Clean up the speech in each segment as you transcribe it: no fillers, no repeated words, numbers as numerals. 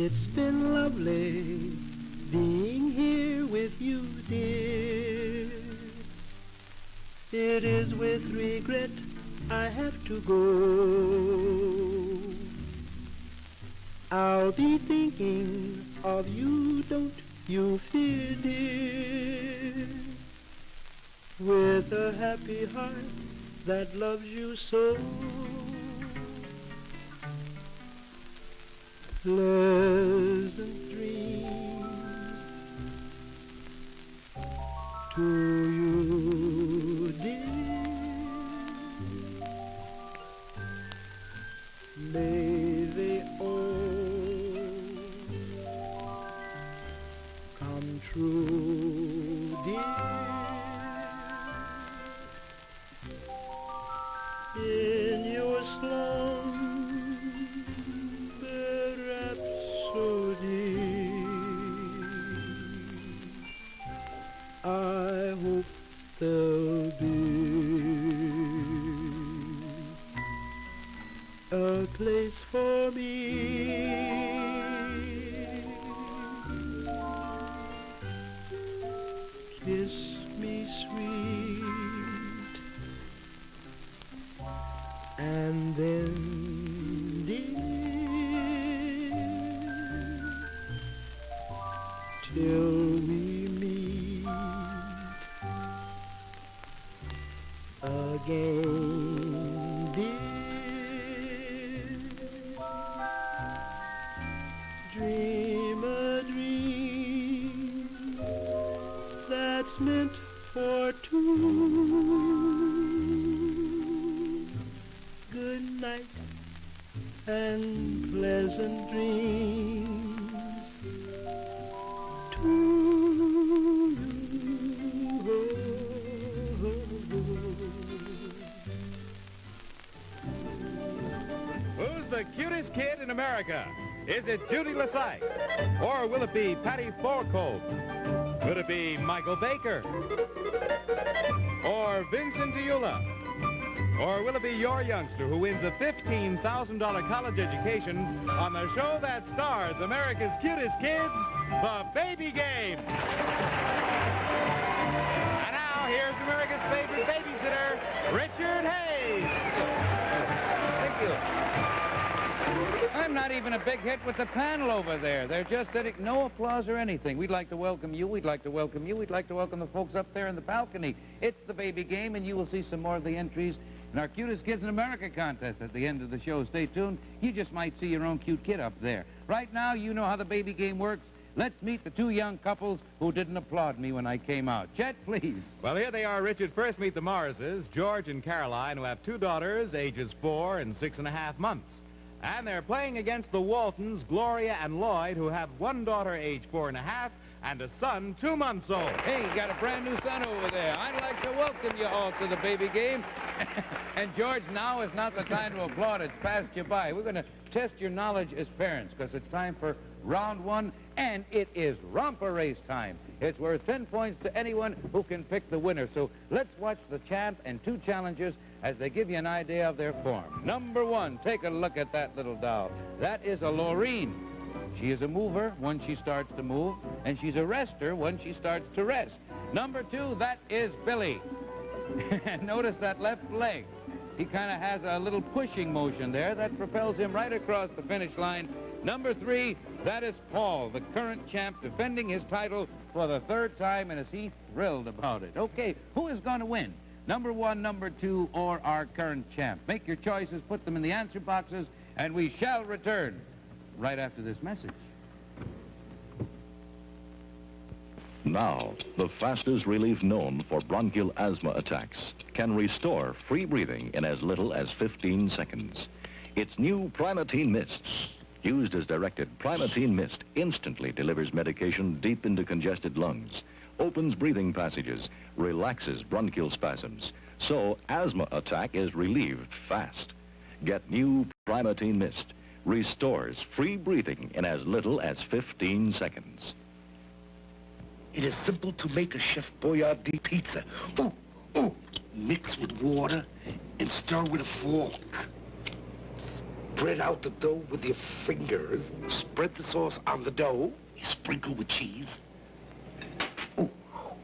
It's been lovely being here with you, dear. It is with regret I have to go. I'll be thinking of you, don't you fear, dear, with a happy heart that loves you so. Pleasant dreams to you, dear. May they all come true, dear. In your slumber rhapsody, I hope there'll be a place for me. Kiss me sweet, and then, dear, till we meet again, dear. Dream a dream that's meant for two. Good night and pleasant dreams to you. Who's the cutest kid in America? Is it Judy Lasike? Or will it be Patty Forcove? Could it be Michael Baker? Or Vincent Diula? Or will it be your youngster who wins a $15,000 college education on the show that stars America's cutest kids, The Baby Game? And now, here's America's favorite babysitter, Richard Hayes. Thank you. I'm not even a big hit with the panel over there. They're just sitting, no applause or anything. We'd like to welcome you. We'd like to welcome you. We'd like to welcome the folks up there in the balcony. It's The Baby Game, and you will see some more of the entries in our Cutest Kids in America contest at the end of the show. Stay tuned. You just might see your own cute kid up there. Right now, you know how The Baby Game works. Let's meet the two young couples who didn't applaud me when I came out. Chet, please. Well, here they are, Richard. First meet the Morrises, George and Caroline, who have two daughters, ages 4 and 6.5 months. And they're playing against the Waltons, Gloria and Lloyd, who have one daughter, age 4.5, and a son, 2 months old. Hey, you got a brand new son over there. I'd like to welcome you all to The Baby Game. And, George, now is not the time to applaud. It's passed you by. We're going to test your knowledge as parents because it's time for round 1, and it is romper race time. It's worth 10 points to anyone who can pick the winner. So let's watch the champ and 2 challengers as they give you an idea of their form. Number 1, take a look at that little doll. That is a Lorene. She is a mover when she starts to move, and she's a rester when she starts to rest. Number 2, that is Billy. Notice that left leg. He kind of has a little pushing motion there that propels him right across the finish line. Number 3, that is Paul, the current champ, defending his title for the 3rd time, and is he thrilled about it. Okay, who is going to win? Number 1, number 2, or our current champ? Make your choices, put them in the answer boxes, and we shall return right after this message. Now, the fastest relief known for bronchial asthma attacks can restore free breathing in as little as 15 seconds. It's new Primatene Mist. Used as directed, Primatene Mist instantly delivers medication deep into congested lungs, opens breathing passages, relaxes bronchial spasms, so asthma attack is relieved fast. Get new Primatene Mist. Restores free breathing in as little as 15 seconds. It is simple to make a Chef Boyardee pizza. Mix with water and stir with a fork. spread out the dough with your fingers. Spread the sauce on the dough. You sprinkle with cheese. Ooh,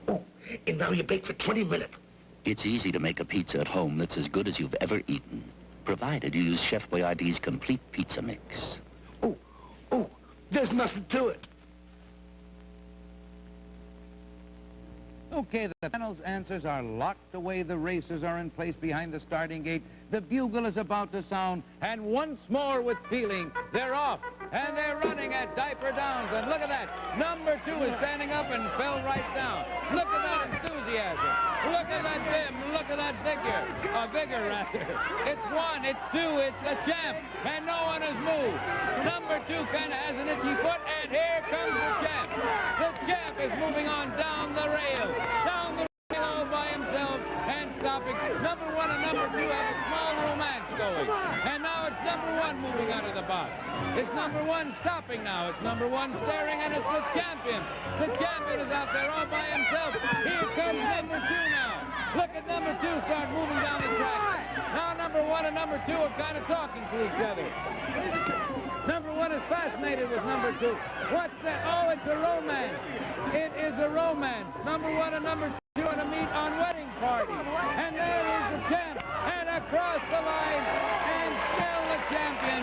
ooh. And now you bake for 20 minutes. It's easy to make a pizza at home that's as good as you've ever eaten, provided you use Chef Boyardee's complete pizza mix. Ooh, ooh. There's nothing to it. Okay, the panel's answers are locked away. The racers are in place behind the starting gate. The bugle is about to sound, and once more with feeling, they're off, and they're running at diaper downs. And look at that. Number 2 is standing up and fell right down. Look at that enthusiasm. Look at that vim. Look at that vigor. Vigor, rather. It's 1, it's 2, it's the champ, and no one has moved. Number 2 kind of has an itchy foot, and here comes the champ. The champ is moving on down the rail. Down the rail all by himself and stopping. Number 1 and number 2 have a small romance going. And now it's number 1 moving out of the box. It's number 1 stopping now. It's number 1 staring, and it's the champion. The champion is out there all by himself. Here comes number 2 now. Look at number 2 start moving down the track. Now number 1 and number 2 are kind of talking to each other. Number 1 is fascinated with number 2. What's that? Oh, it's a romance. It is a romance. Number 1 and number 2 are to meet on wedding party. And there is the champ. And across the line. And still the champion.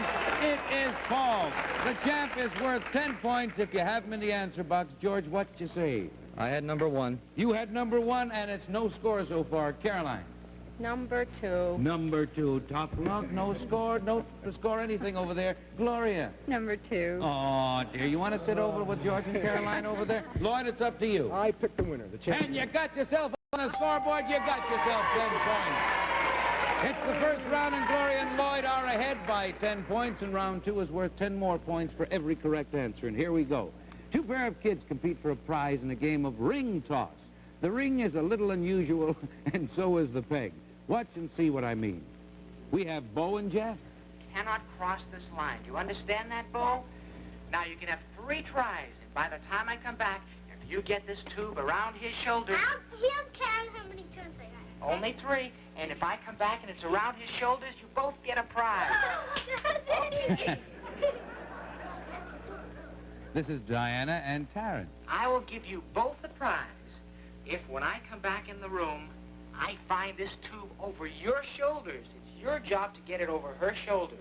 It is Paul. The champ is worth 10 points if you have him in the answer box. George, what you say? I had number 1. You had number 1, and it's no score so far. Caroline. Number 2. Number 2. Tough luck. No score. No score anything over there. Gloria. Number 2. Oh, dear. You want to sit over with George and Caroline over there? Lloyd, it's up to you. I picked the winner, the champion. And you got yourself on the scoreboard. You got yourself 10 points. It's the first round, and Gloria and Lloyd are ahead by 10 points, and round 2 is worth 10 more points for every correct answer. And here we go. 2 pair of kids compete for a prize in a game of ring toss. The ring is a little unusual, and so is the peg. Watch and see what I mean. We have Bo and Jeff. Cannot cross this line. Do you understand that, Bo? Now, you can have 3 tries, and by the time I come back, if you get this tube around his shoulders... He'll count how many turns I got. Only 3, and if I come back and it's around his shoulders, you both get a prize. This is Diana and Taryn. I will give you both the prize if, when I come back in the room, I find this tube over your shoulders. It's your job to get it over her shoulders.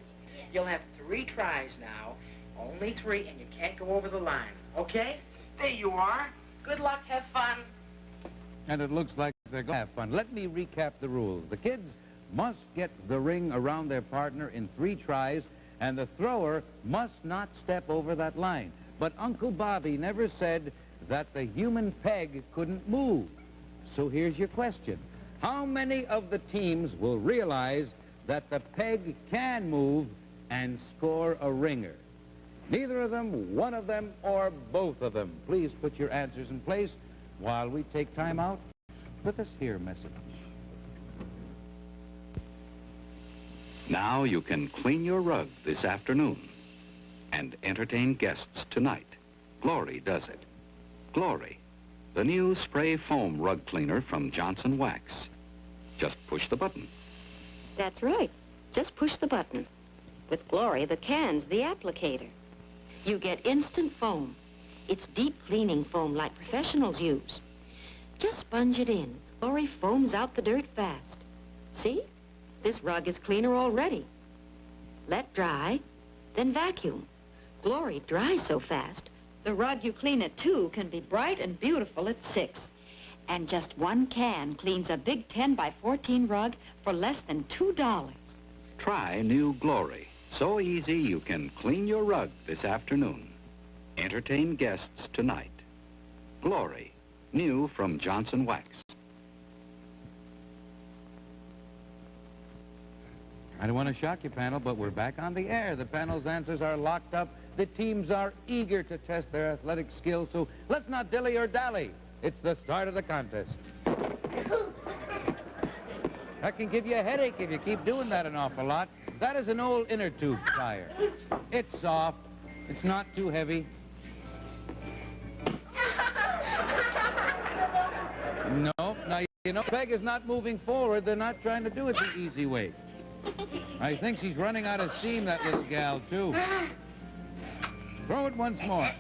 You'll have 3 tries now, only 3, and you can't go over the line. Okay? There you are. Good luck. Have fun. And it looks like they're going to have fun. Let me recap the rules. The kids must get the ring around their partner in 3 tries, and the thrower must not step over that line. But Uncle Bobby never said that the human peg couldn't move. So here's your question. How many of the teams will realize that the peg can move and score a ringer? Neither of them, one of them, or both of them. Please put your answers in place while we take time out for this here message. Now you can clean your rug this afternoon and entertain guests tonight. Glory does it. Glory, the new spray foam rug cleaner from Johnson Wax. Just push the button. That's right. Just push the button. With Glory, the can's the applicator. You get instant foam. It's deep cleaning foam like professionals use. Just sponge it in. Glory foams out the dirt fast. See? This rug is cleaner already. Let dry, then vacuum. Glory dries so fast, the rug you clean at 2 can be bright and beautiful at 6. And just 1 can cleans a big 10 by 14 rug for less than $2. Try new Glory. So easy you can clean your rug this afternoon. Entertain guests tonight. Glory, new from Johnson Wax. I don't want to shock you, panel, but we're back on the air. The panel's answers are locked up. The teams are eager to test their athletic skills, so let's not dilly or dally. It's the start of the contest. That can give you a headache if you keep doing that an awful lot. That is an old inner tube tire. It's soft. It's not too heavy. No. Now, you know, peg is not moving forward. They're not trying to do it the easy way. I think she's running out of steam, that little gal, too. Throw it once more.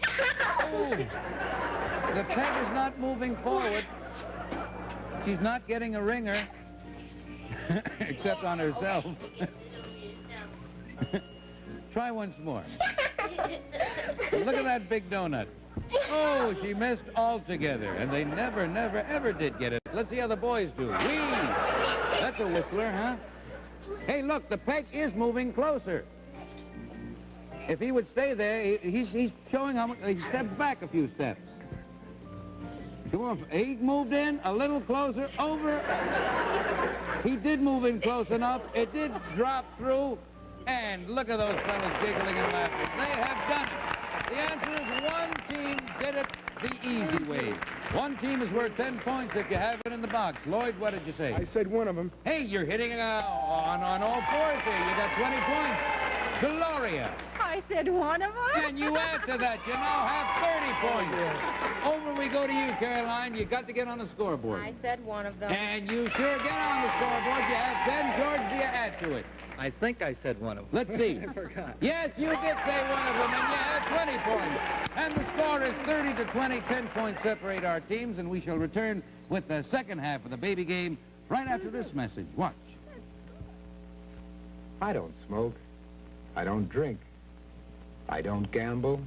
Oh. The peg is not moving forward. She's not getting a ringer, except on herself. Try once more. Look at that big donut. Oh, she missed altogether, and they never, ever did get it. Let's see how the boys do. Whee! That's a whistler, huh? Hey, look, the peg is moving closer. If he would stay there, he's showing how much. He steps back a few steps. Come on, he moved in a little closer, over. He did move in close enough. It did drop through, and look at those fellas giggling and laughing. They have done it. The answer is one team did it the easy way. One team is worth 10 points if you have it in the box. Lloyd, what did you say? I said one of them. Hey, you're hitting on all fours here. You got 20 points. Gloria. I said one of them. And you add to that, you now have 30 points. Over we go to you, Caroline. You got to get on the scoreboard. I said one of them. And you sure get on the scoreboard. You have 10. George, do you add to it? I think I said one of them. Let's see. I forgot. Yes, you did say one of them, and you have 20 points. And the score is 30 to 20. 10 points separate our teams, and we shall return with the second half of the baby game right after this message. Watch. I don't smoke. I don't drink. I don't gamble.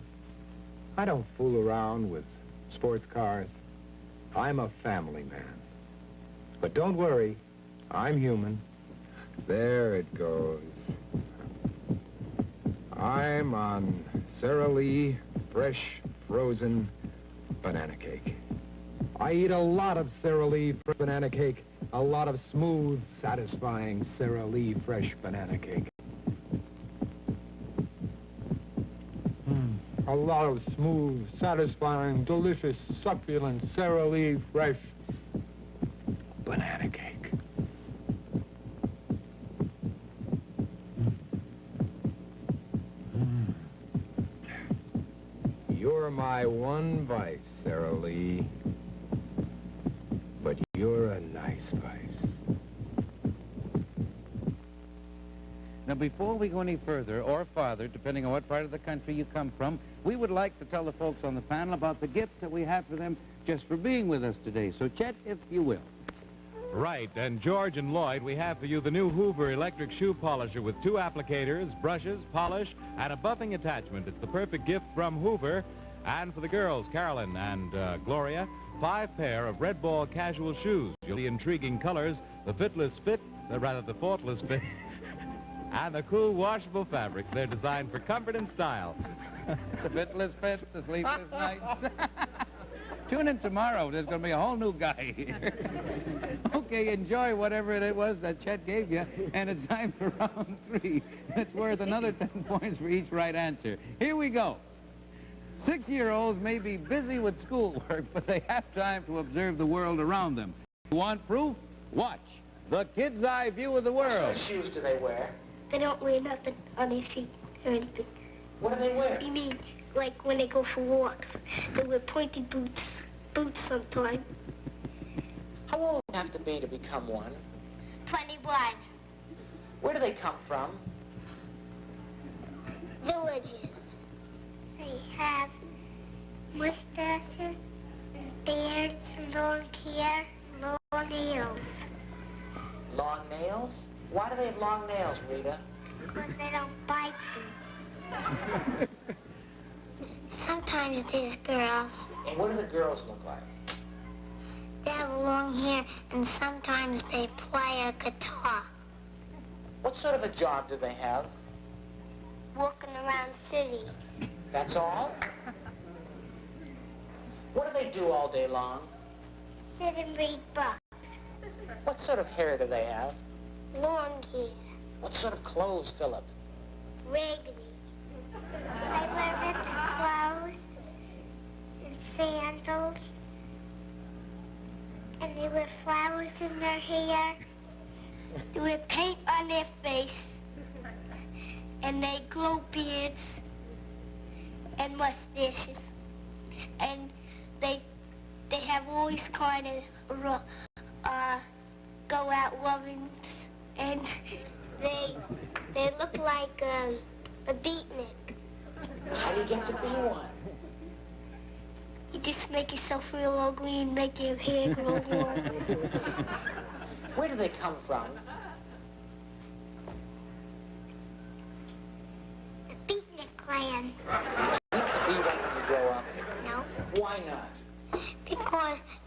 I don't fool around with sports cars. I'm a family man. But don't worry, I'm human. There it goes. I'm on Sara Lee fresh frozen banana cake. I eat a lot of Sara Lee banana cake, a lot of smooth, satisfying Sara Lee fresh banana cake. A lot of smooth, satisfying, delicious, succulent Sara Lee fresh banana cake. You're my one vice, Sara Lee. But you're a nice vice. Now, before we go any further or farther, depending on what part of the country you come from, we would like to tell the folks on the panel about the gifts that we have for them just for being with us today. So, Chet, if you will. Right, and George and Lloyd, we have for you the new Hoover electric shoe polisher with 2 applicators, brushes, polish, and a buffing attachment. It's the perfect gift from Hoover. And for the girls, Carolyn and Gloria, 5 pair of red ball casual shoes. You'll see intriguing colors, the fitless fit, the faultless fit, and the cool washable fabrics. They're designed for comfort and style. The fitless fit, the sleepless nights. Tune in tomorrow. There's going to be a whole new guy here. Okay, enjoy whatever it was that Chet gave you, and it's time for round 3. It's worth another 10 points for each right answer. Here we go. 6-year-olds may be busy with schoolwork, but they have time to observe the world around them. You want proof? Watch. The kid's eye view of the world. What shoes do they wear? They don't wear nothing on their feet or anything. What do they wear? You mean, like when they go for walks, they wear pointy boots sometimes. How old do you have to be to become one? 21. Where do they come from? Villages. They have mustaches, and beards, and long hair, and long nails. Long nails? Why do they have long nails, Rita? Because they don't bite them. Sometimes there's girls. And what do the girls look like? They have long hair, and sometimes they play a guitar. What sort of a job do they have? Walking around the city. That's all? What do they do all day long? Sit and read books. What sort of hair do they have? Long hair. What sort of clothes, Philip? Raggedy. They wear ripped clothes and sandals. And they wear flowers in their hair. They wear paint on their face. And they grow beards and mustaches. And they have all these kind of go out lovings. And They look like a beatnik. How do you get to be one? You just make yourself real ugly and make your hair grow long. Where do they come from? The beatnik clan. You want to be one when you grow up. No. Why not?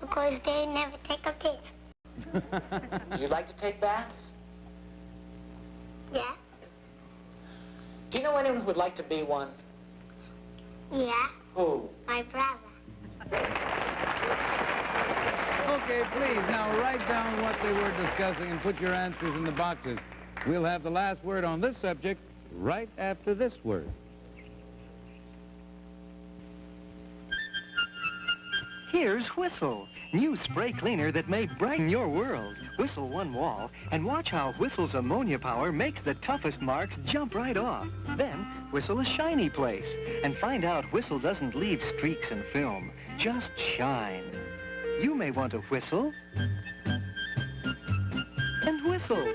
Because they never take a piss. You like to take baths? Yeah. Do you know anyone who would like to be one? Yeah. Who? My brother. Okay, please, now write down what they were discussing and put your answers in the boxes. We'll have the last word on this subject right after this word. Here's Whistle, new spray cleaner that may brighten your world. Whistle one wall, and watch how Whistle's ammonia power makes the toughest marks jump right off. Then, Whistle a shiny place, and find out Whistle doesn't leave streaks and film, just shine. You may want to whistle, and whistle.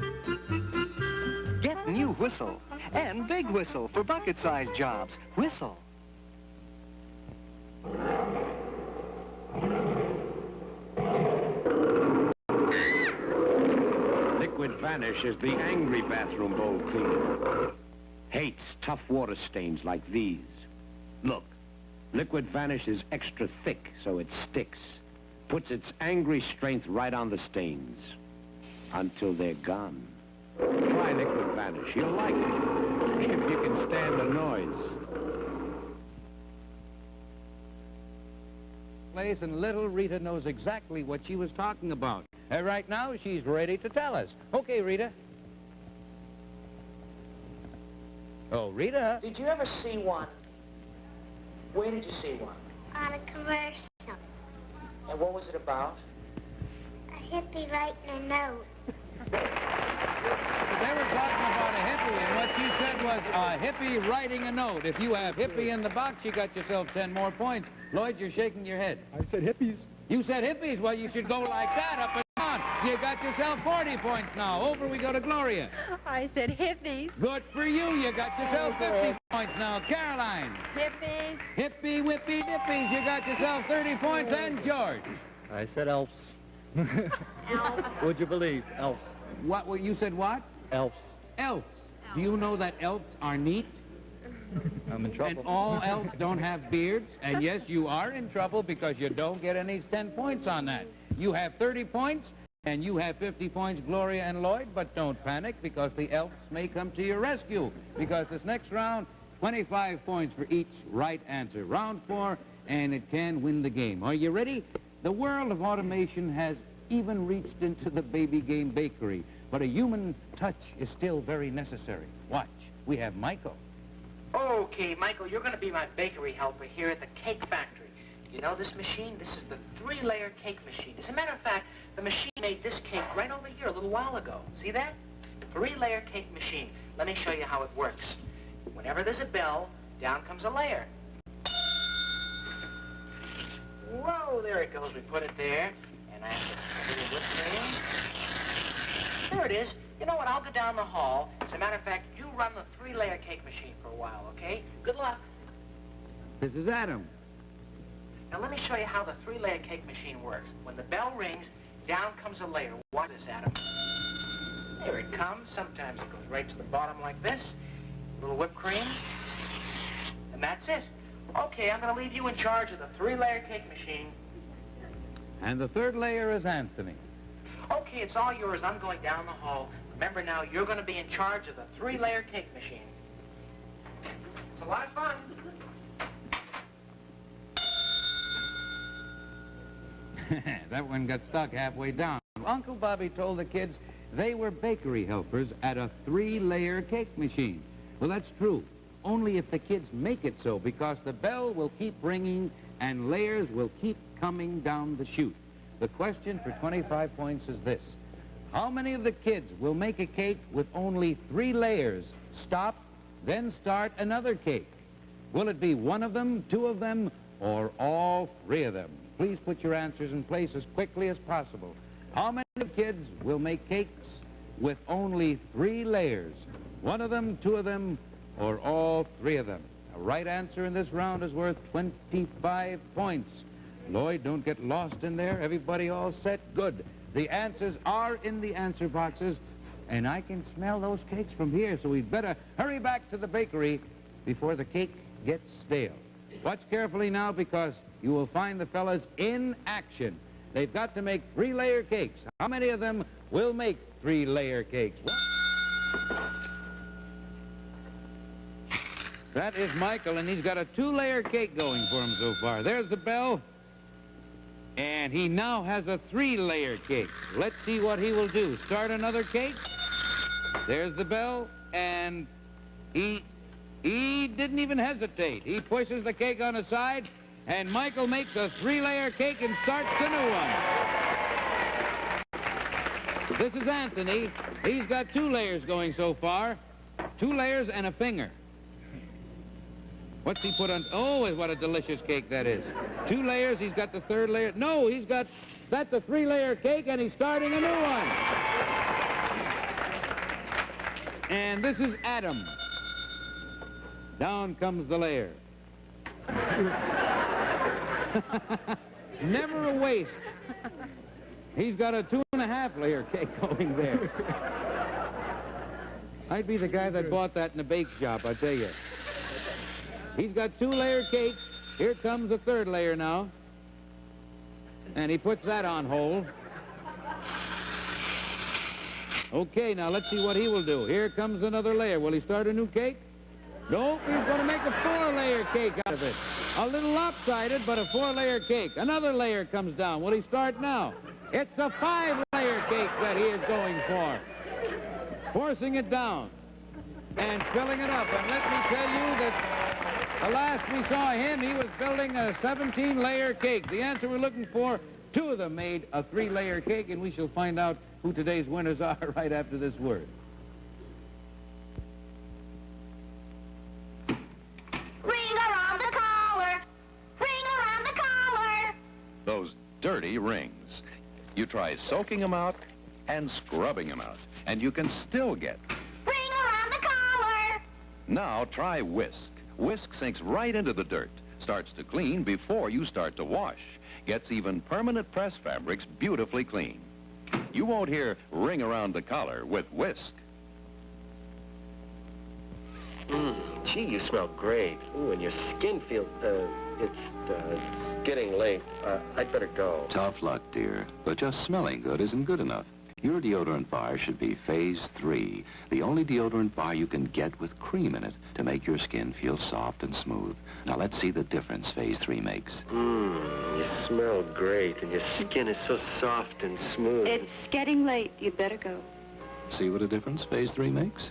Get new Whistle, and big Whistle for bucket-sized jobs. Whistle. Liquid Vanish is the angry bathroom bowl cleaner. Hates tough water stains like these. Look, Liquid Vanish is extra thick so it sticks. Puts its angry strength right on the stains. Until they're gone. Try Liquid Vanish. You'll like it. If you can stand the noise. Place, and little Rita knows exactly what she was talking about. Right now, she's ready to tell us. Okay, Rita. Oh, Rita. Did you ever see one? Where did you see one? On a commercial. And what was it about? A hippie writing a note. They were talking about a hippie, and what she said was a hippie writing a note. If you have hippie in the box, you got yourself 10 more points. Lloyd, you're shaking your head. I said hippies. You said hippies? Well, you should go like that, up and down. You got yourself 40 points now. Over we go to Gloria. I said hippies. Good for you. You got yourself 50 points now. Caroline. Hippies. Hippie, whippy, dippies. You got yourself 30 points. And George. I said elves. Would you believe? Elves. What? You said what? Elves. Elves. Do you know that elves are neat? I'm in trouble. And all elves don't have beards. And yes, you are in trouble because you don't get any 10 points on that. You have 30 points, and you have 50 points, Gloria and Lloyd. But don't panic because the elves may come to your rescue. Because this next round, 25 points for each right answer. Round 4, and it can win the game. Are you ready? The world of automation has even reached into the baby game bakery. But a human touch is still very necessary. Watch. We have Michael. Okay, Michael, you're going to be my bakery helper here at the cake factory. You know this machine? This is the 3-layer cake machine. As a matter of fact, the machine made this cake right over here a little while ago. See that? 3-layer cake machine. Let me show you how it works. Whenever there's a bell, down comes a layer. Whoa, there it goes. We put it there. And I have to put it with cream. There it is. You know what? I'll go down the hall. As a matter of fact, you run the 3-layer cake machine for a while, okay? Good luck. This is Adam. Now, let me show you how the 3-layer cake machine works. When the bell rings, down comes a layer. Watch this, Adam. There it comes. Sometimes it goes right to the bottom like this. A little whipped cream. And that's it. Okay, I'm going to leave you in charge of the 3-layer cake machine. And the 3rd layer is Anthony. Okay, it's all yours. I'm going down the hall. Remember now, you're going to be in charge of the 3-layer cake machine. It's a lot of fun. That one got stuck halfway down. Uncle Bobby told the kids they were bakery helpers at a 3-layer cake machine. Well, that's true. Only if the kids make it so, because the bell will keep ringing and layers will keep coming down the chute. The question for 25 points is this. How many of the kids will make a cake with only 3 layers, stop, then start another cake? Will it be one of them, 2 of them, or all 3 of them? Please put your answers in place as quickly as possible. How many of the kids will make cakes with only 3 layers. 1 of them, 2 of them, or all 3 of them. A right answer in this round is worth 25 points. Lloyd, don't get lost in there. Everybody all set? Good. The answers are in the answer boxes, and I can smell those cakes from here, so we'd better hurry back to the bakery before the cake gets stale. Watch carefully now, because you will find the fellas in action. They've got to make 3-layer cakes. How many of them will make 3-layer cakes? That is Michael, and he's got a 2-layer cake going for him so far. There's the bell. And he now has a 3-layer cake. Let's see what he will do. Start another cake. There's the bell, and he didn't even hesitate. He pushes the cake on the side, and Michael makes a 3-layer cake and starts a new one. This is Anthony. He's got 2 layers going so far. 2 layers and a finger. What's he put on? Oh, what a delicious cake that is. 2 layers, he's got the 3rd layer. No, that's a 3-layer cake, and he's starting a new one. And this is Adam. Down comes the layer. Never a waste. He's got a 2.5-layer cake going there. I'd be the guy that bought that in the bake shop, I tell you. He's got 2-layer cake. Here comes a 3rd layer now. And he puts that on hold. Okay, now let's see what he will do. Here comes another layer. Will he start a new cake? Nope, he's going to make a 4-layer cake out of it. A little lopsided, but a 4-layer cake. Another layer comes down. Will he start now? It's a 5-layer cake that he is going for. Forcing it down and filling it up. And let me tell you that the last we saw him, he was building a 17-layer cake. The answer we're looking for, 2 of them made a 3-layer cake, and we shall find out who today's winners are right after this word. Ring around the collar. Ring around the collar. Those dirty rings. You try soaking them out and scrubbing them out, and you can still get... Ring around the collar. Now try Whisk. Whisk sinks right into the dirt, starts to clean before you start to wash, gets even permanent press fabrics beautifully clean. You won't hear ring around the collar with Whisk. Gee, you smell great. Ooh, and your skin feels, it's getting late. I'd better go. Tough luck, dear. But just smelling good isn't good enough. Your deodorant bar should be Phase 3, the only deodorant bar you can get with cream in it to make your skin feel soft and smooth. Now, let's see the difference Phase 3 makes. You smell great, and your skin is so soft and smooth. It's getting late. You'd better go. See what a difference Phase 3 makes?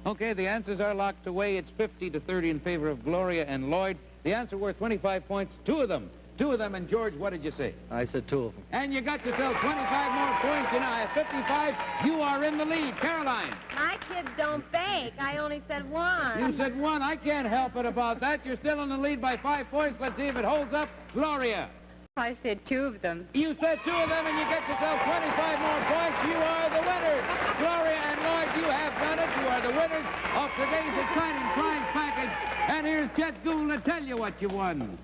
Okay, the answers are locked away. It's 50-30 in favor of Gloria and Lloyd. The answer worth 25 points, 2 of them. 2 of them, and George, what did you say? I said 2 of them. And you got yourself 25 more points. You now have 55. You are in the lead. Caroline. My kids don't bake. I only said 1. You said 1. I can't help it about that. You're still in the lead by 5 points. Let's see if it holds up. Gloria. I said 2 of them. You said 2 of them, and you get yourself 25 more points. You are the winners. Gloria and Lloyd, you have done it. You are the winners of today's exciting prize package. And here's Chet Gould to tell you what you won.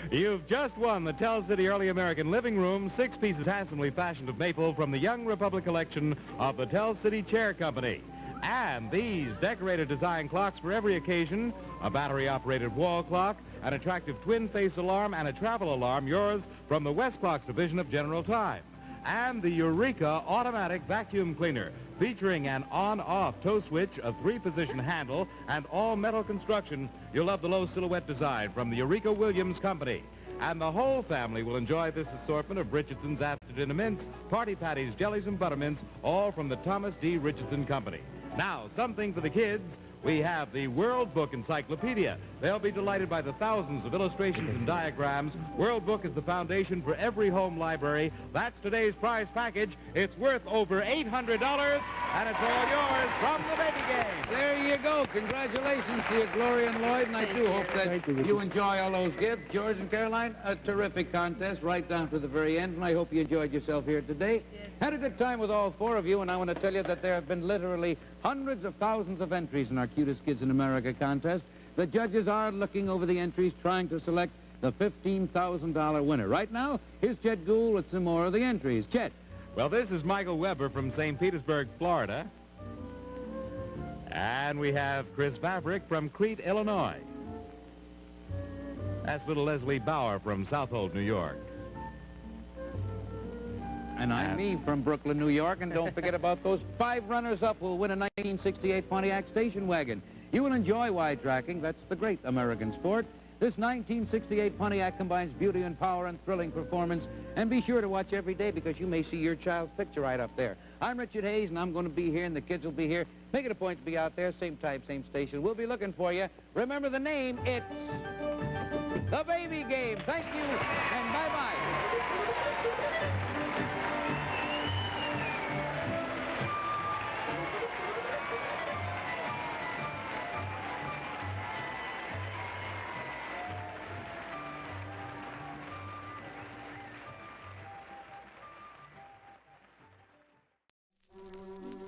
You've just won the Tell City Early American Living Room, 6 pieces handsomely fashioned of maple from the Young Republic collection of the Tell City Chair Company. And these decorated design clocks for every occasion, a battery-operated wall clock, an attractive twin-face alarm, and a travel alarm, yours from the West Clocks division of General Time. And the Eureka automatic vacuum cleaner, featuring an on-off toe switch, a 3-position handle, and all-metal construction. You'll love the low silhouette design from the Eureka Williams Company. And the whole family will enjoy this assortment of Richardson's after-dinner mints, party patties, jellies, and buttermints, all from the Thomas D. Richardson Company. Now, something for the kids. We have the World Book Encyclopedia, They'll be delighted by the thousands of illustrations and diagrams. World Book is the foundation for every home library. That's today's prize package. It's worth over $800, and it's all yours from the Baby Game. There you go. Congratulations to you, Gloria and Lloyd, and I do hope that you enjoy all those gifts. George and Caroline, a terrific contest right down to the very end, and I hope you enjoyed yourself here today. Had a good time with all four of you, and I want to tell you that there have been literally hundreds of thousands of entries in our Cutest Kids in America contest. The judges are looking over the entries, trying to select the $15,000 winner. Right now, here's Chet Gould with some more of the entries. Chet. Well, this is Michael Weber from St. Petersburg, Florida. And we have Chris Vavrick from Crete, Illinois. That's little Leslie Bauer from Southold, New York. And I'm me from Brooklyn, New York, and don't forget about those 5 runners-up who will win a 1968 Pontiac station wagon. You will enjoy wide tracking. That's the great American sport. This 1968 Pontiac combines beauty and power and thrilling performance. And be sure to watch every day because you may see your child's picture right up there. I'm Richard Hayes, and I'm going to be here, and the kids will be here. Make it a point to be out there. Same time, same station. We'll be looking for you. Remember the name. It's The Baby Game. Thank you, and bye-bye.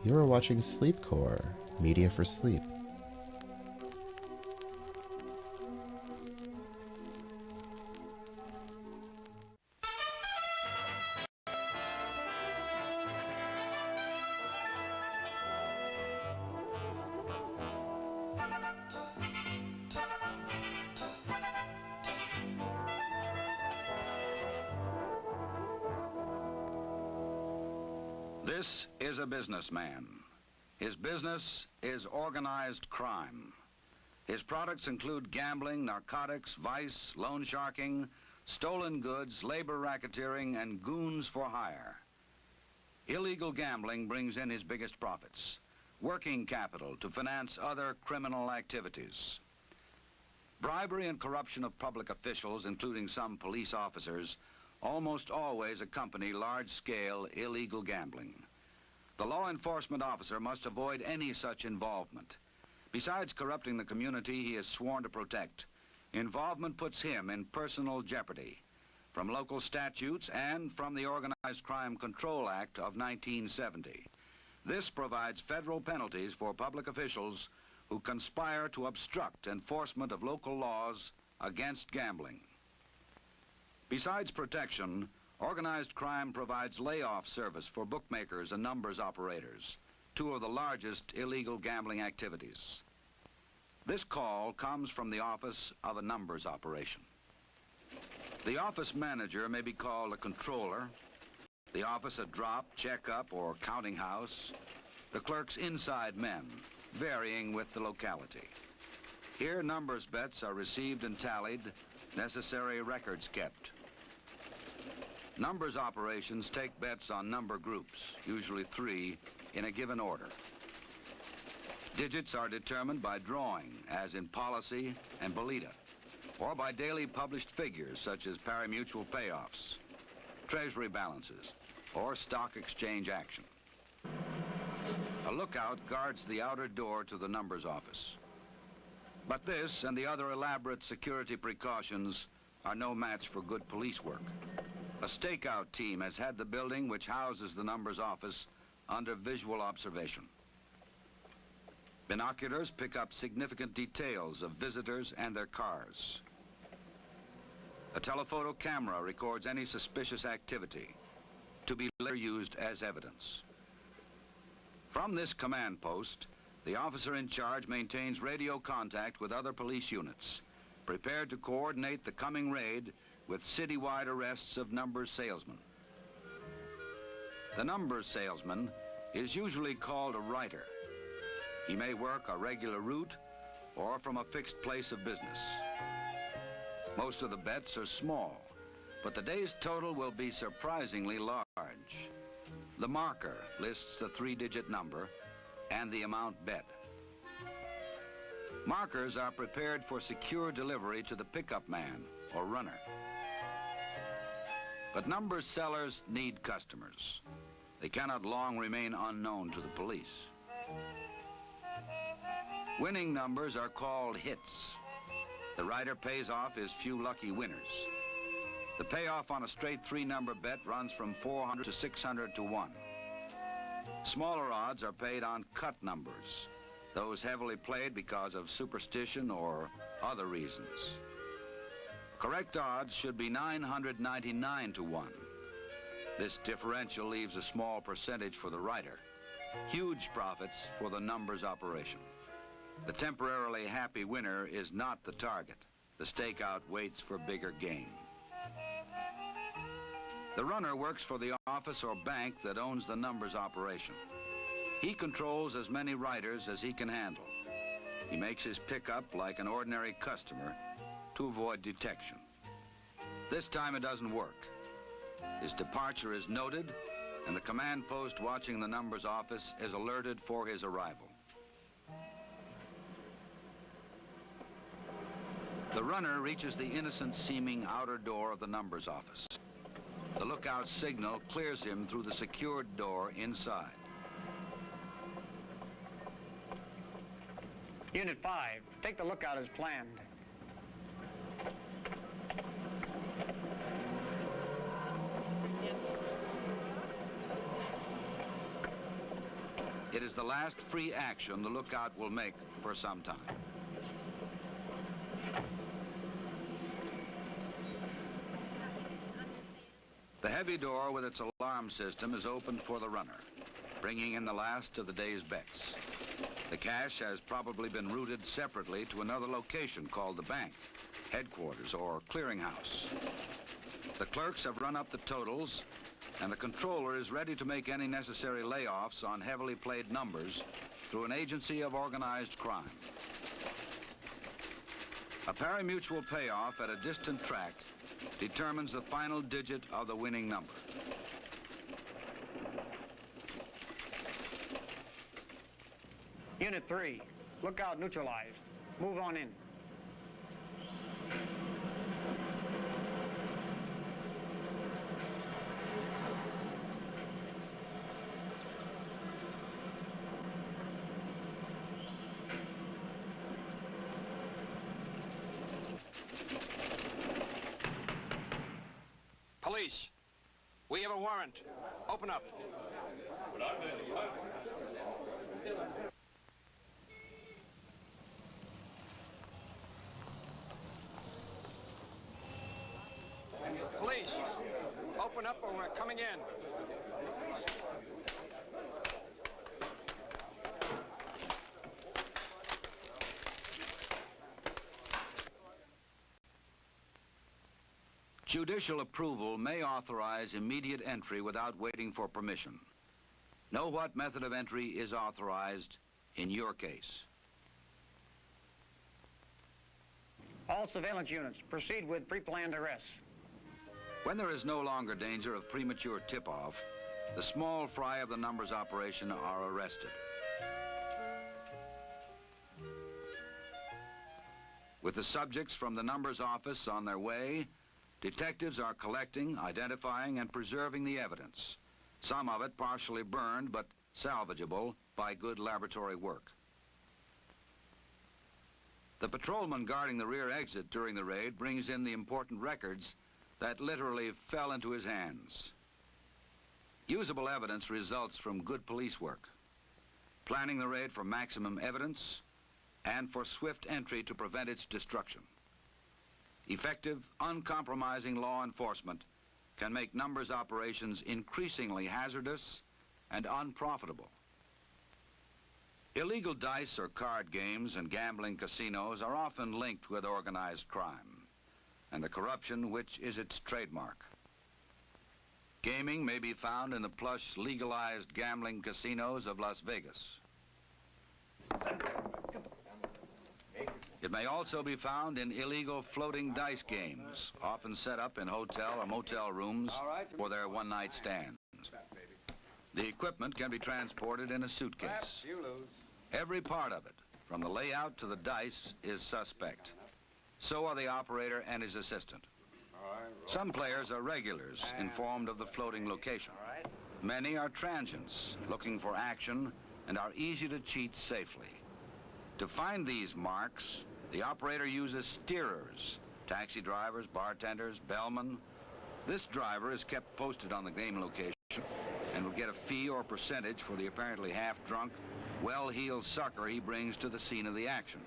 You are watching Sleepcore, media for sleep. This is a businessman. His business is organized crime. His products include gambling, narcotics, vice, loan sharking, stolen goods, labor racketeering, and goons for hire. Illegal gambling brings in his biggest profits, working capital to finance other criminal activities. Bribery and corruption of public officials, including some police officers, almost always accompany large-scale illegal gambling. The law enforcement officer must avoid any such involvement. Besides corrupting the community he is sworn to protect, involvement puts him in personal jeopardy from local statutes and from the Organized Crime Control Act of 1970. This provides federal penalties for public officials who conspire to obstruct enforcement of local laws against gambling. Besides protection, organized crime provides layoff service for bookmakers and numbers operators, 2 of the largest illegal gambling activities. This call comes from the office of a numbers operation. The office manager may be called a controller, the office a drop, checkup, or counting house, the clerk's inside men, varying with the locality. Here, numbers bets are received and tallied, necessary records kept. Numbers operations take bets on number groups, usually 3, in a given order. Digits are determined by drawing, as in policy and bolita, or by daily published figures such as pari-mutuel payoffs, treasury balances, or stock exchange action. A lookout guards the outer door to the numbers office. But this and the other elaborate security precautions are no match for good police work. A stakeout team has had the building which houses the numbers office under visual observation. Binoculars pick up significant details of visitors and their cars. A telephoto camera records any suspicious activity to be later used as evidence. From this command post, the officer in charge maintains radio contact with other police units, prepared to coordinate the coming raid with citywide arrests of numbers salesmen. The numbers salesman is usually called a writer. He may work a regular route or from a fixed place of business. Most of the bets are small, but the day's total will be surprisingly large. The marker lists the 3-digit number and the amount bet. Markers are prepared for secure delivery to the pickup man or runner. But number sellers need customers. They cannot long remain unknown to the police. Winning numbers are called hits. The rider pays off his few lucky winners. The payoff on a straight 3-number bet runs from 400 to 600 to 1. Smaller odds are paid on cut numbers, those heavily played because of superstition or other reasons. Correct odds should be 999 to 1. This differential leaves a small percentage for the rider. Huge profits for the numbers operation. The temporarily happy winner is not the target. The stakeout waits for bigger gain. The runner works for the office or bank that owns the numbers operation. He controls as many riders as he can handle. He makes his pickup like an ordinary customer to avoid detection. This time it doesn't work. His departure is noted, and the command post watching the numbers office is alerted for his arrival. The runner reaches the innocent-seeming outer door of the numbers office. The lookout signal clears him through the secured door inside. Unit 5, take the lookout as planned. It is the last free action the lookout will make for some time. The heavy door with its alarm system is opened for the runner, bringing in the last of the day's bets. The cash has probably been routed separately to another location called the bank, headquarters, or clearinghouse. The clerks have run up the totals, and the controller is ready to make any necessary layoffs on heavily played numbers through an agency of organized crime. A pari-mutuel payoff at a distant track determines the final digit of the winning number. Unit 3, lookout neutralized. Move on in. Police, we have a warrant. Open up. Police, open up or we're coming in. Judicial approval may authorize immediate entry without waiting for permission. Know what method of entry is authorized in your case. All surveillance units, proceed with pre-planned arrests. When there is no longer danger of premature tip-off, the small fry of the numbers operation are arrested. With the subjects from the numbers office on their way, detectives are collecting, identifying, and preserving the evidence, some of it partially burned but salvageable by good laboratory work. The patrolman guarding the rear exit during the raid brings in the important records that literally fell into his hands. Usable evidence results from good police work, planning the raid for maximum evidence and for swift entry to prevent its destruction. Effective, uncompromising law enforcement can make numbers operations increasingly hazardous and unprofitable. Illegal dice or card games and gambling casinos are often linked with organized crime and the corruption which is its trademark. Gaming may be found in the plush, legalized gambling casinos of Las Vegas. It may also be found in illegal floating dice games, often set up in hotel or motel rooms for their one-night stands. The equipment can be transported in a suitcase. You lose. Every part of it, from the layout to the dice, is suspect. So are the operator and his assistant. Some players are regulars, informed of the floating location. Many are transients, looking for action, and are easy to cheat safely. To find these marks, the operator uses steerers, taxi drivers, bartenders, bellmen. This driver is kept posted on the game location and will get a fee or percentage for the apparently half-drunk, well-heeled sucker he brings to the scene of the action.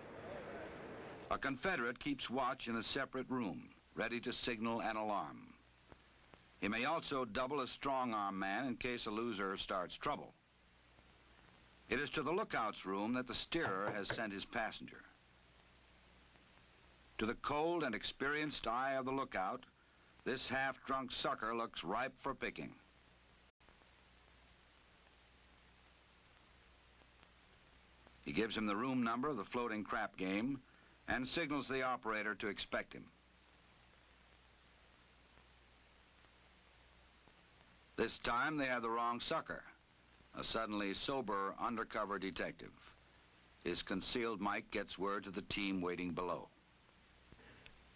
A Confederate keeps watch in a separate room, ready to signal an alarm. He may also double as strong-arm man in case a loser starts trouble. It is to the lookout's room that the steerer has sent his passenger. To the cold and experienced eye of the lookout, this half-drunk sucker looks ripe for picking. He gives him the room number of the floating crap game and signals the operator to expect him. This time they have the wrong sucker, a suddenly sober undercover detective. His concealed mic gets word to the team waiting below.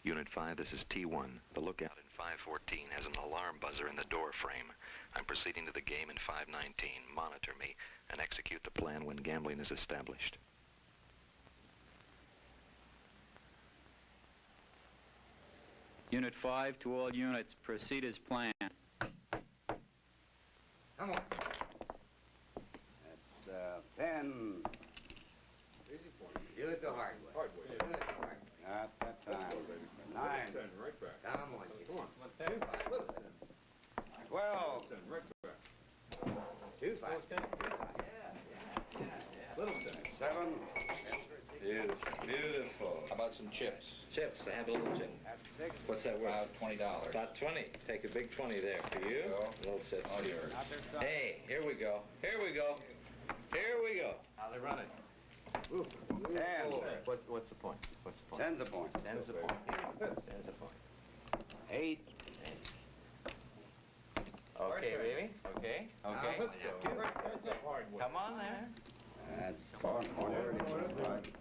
Unit 5, this is T1. The lookout in 514 has an alarm buzzer in the door frame. I'm proceeding to the game in 519. Monitor me and execute the plan when gambling is established. Unit 5, to all units, proceed as planned. Come on. That's 10. Easy for you. Do it the hard way. Hard way. Do it the hard way. Not that time. 9. 10, right back. Come on. Come on. 2, 5. 12. 10, right back. 2, 5. 10. Little 10. 7. Beautiful. How about some chips? Chips. I have a little chip. What's that worth? About $20. About 20. Take a big 20 there for you. Little chip. All yours. Hey, here we go. Here we go. Here we go. How they run it? 10. What's the point? What's the point? 10's a point. 10's the point. 10's the point. 8. Okay, baby. Okay. Okay. Come on there. That's 130.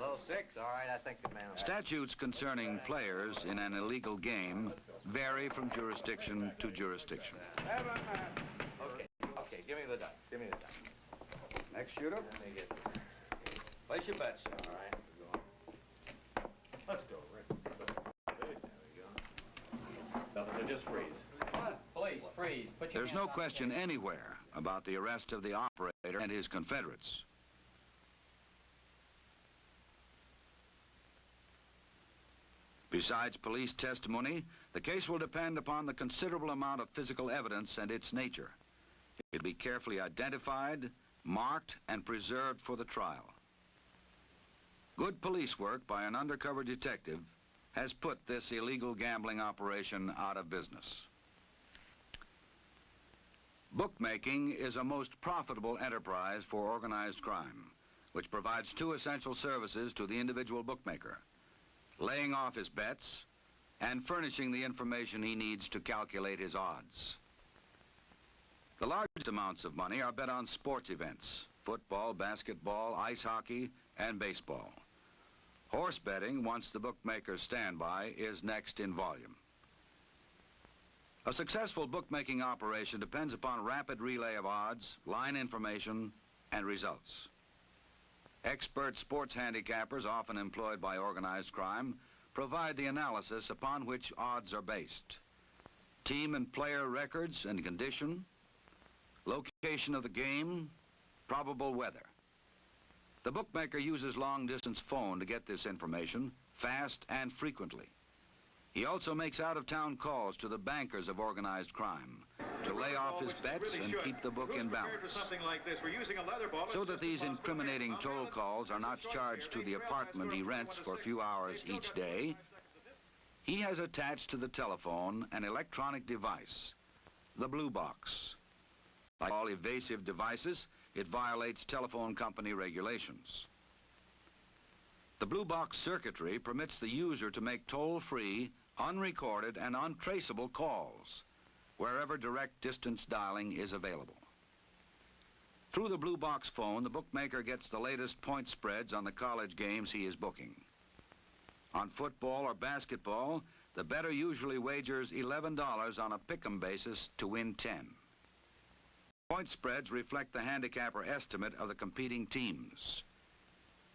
Low 6. All right, I think the man. Statutes concerning players in an illegal game vary from jurisdiction to jurisdiction. Okay. Okay. Give me the dice. Give me the dice. Next shooter. Let me get. Place your bets. All right. Let's go, Rick. There we go. Nothing to just freeze. Please, freeze. Put your There's no question anywhere about the arrest of the operator and his Confederates. Besides police testimony, the case will depend upon the considerable amount of physical evidence and its nature. It will be carefully identified, marked, and preserved for the trial. Good police work by an undercover detective has put this illegal gambling operation out of business. Bookmaking is a most profitable enterprise for organized crime, which provides two essential services to the individual bookmaker: laying off his bets and furnishing the information he needs to calculate his odds. The largest amounts of money are bet on sports events: football, basketball, ice hockey, and baseball. Horse betting, once the bookmaker's standby, is next in volume. A successful bookmaking operation depends upon rapid relay of odds, line information, and results. Expert sports handicappers, often employed by organized crime, provide the analysis upon which odds are based: team and player records and condition, location of the game, probable weather. The bookmaker uses long-distance phone to get this information, fast and frequently. He also makes out-of-town calls to the bankers of organized crime to lay off his bets and keep the book in balance. So that these incriminating toll calls are not charged to the apartment he rents for a few hours each day, he has attached to the telephone an electronic device, the blue box. Like all evasive devices, it violates telephone company regulations. The blue box circuitry permits the user to make toll-free, unrecorded, and untraceable calls wherever direct distance dialing is available. Through the blue box phone, the bookmaker gets the latest point spreads on the college games he is booking. On football or basketball, the bettor usually wagers $11 on a pick'em basis to win 10. Point spreads reflect the handicapper estimate of the competing teams.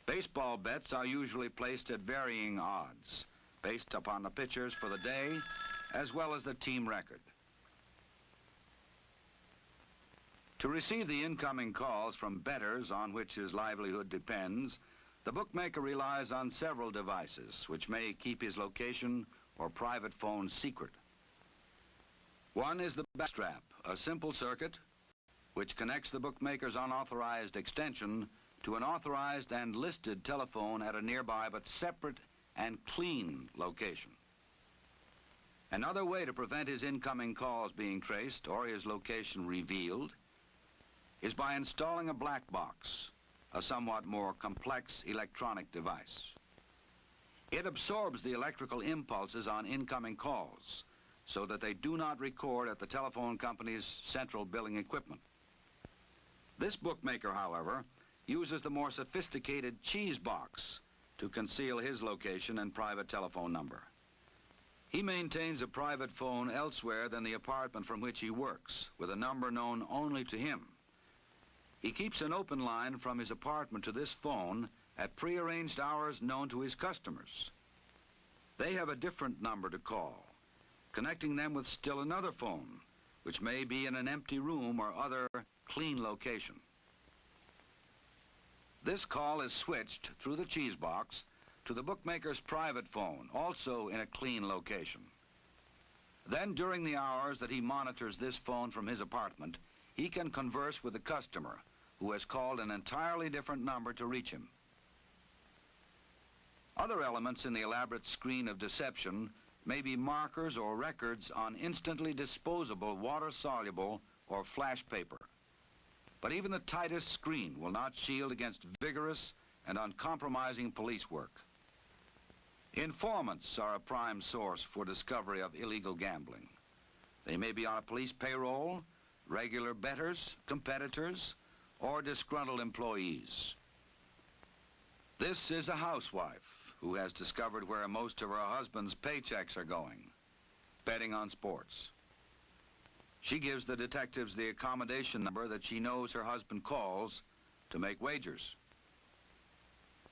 Baseball bets are usually placed at varying odds, based upon the pitchers for the day, as well as the team record. To receive the incoming calls from bettors on which his livelihood depends, the bookmaker relies on several devices which may keep his location or private phone secret. One is the backstrap, a simple circuit which connects the bookmaker's unauthorized extension to an authorized and listed telephone at a nearby but separate and clean location. Another way to prevent his incoming calls being traced or his location revealed is by installing a black box, a somewhat more complex electronic device. It absorbs the electrical impulses on incoming calls so that they do not record at the telephone company's central billing equipment. This bookmaker, however, uses the more sophisticated cheese box to conceal his location and private telephone number. He maintains a private phone elsewhere than the apartment from which he works, with a number known only to him. He keeps an open line from his apartment to this phone at prearranged hours known to his customers. They have a different number to call, connecting them with still another phone, which may be in an empty room or other clean location. This call is switched through the cheese box to the bookmaker's private phone, also in a clean location. Then, during the hours that he monitors this phone from his apartment, he can converse with the customer, who has called an entirely different number to reach him. Other elements in the elaborate screen of deception may be markers or records on instantly disposable water-soluble or flash paper. But even the tightest screen will not shield against vigorous and uncompromising police work. Informants are a prime source for discovery of illegal gambling. They may be on a police payroll, regular bettors, competitors, or disgruntled employees. This is a housewife who has discovered where most of her husband's paychecks are going, betting on sports. She gives the detectives the accommodation number that she knows her husband calls to make wagers.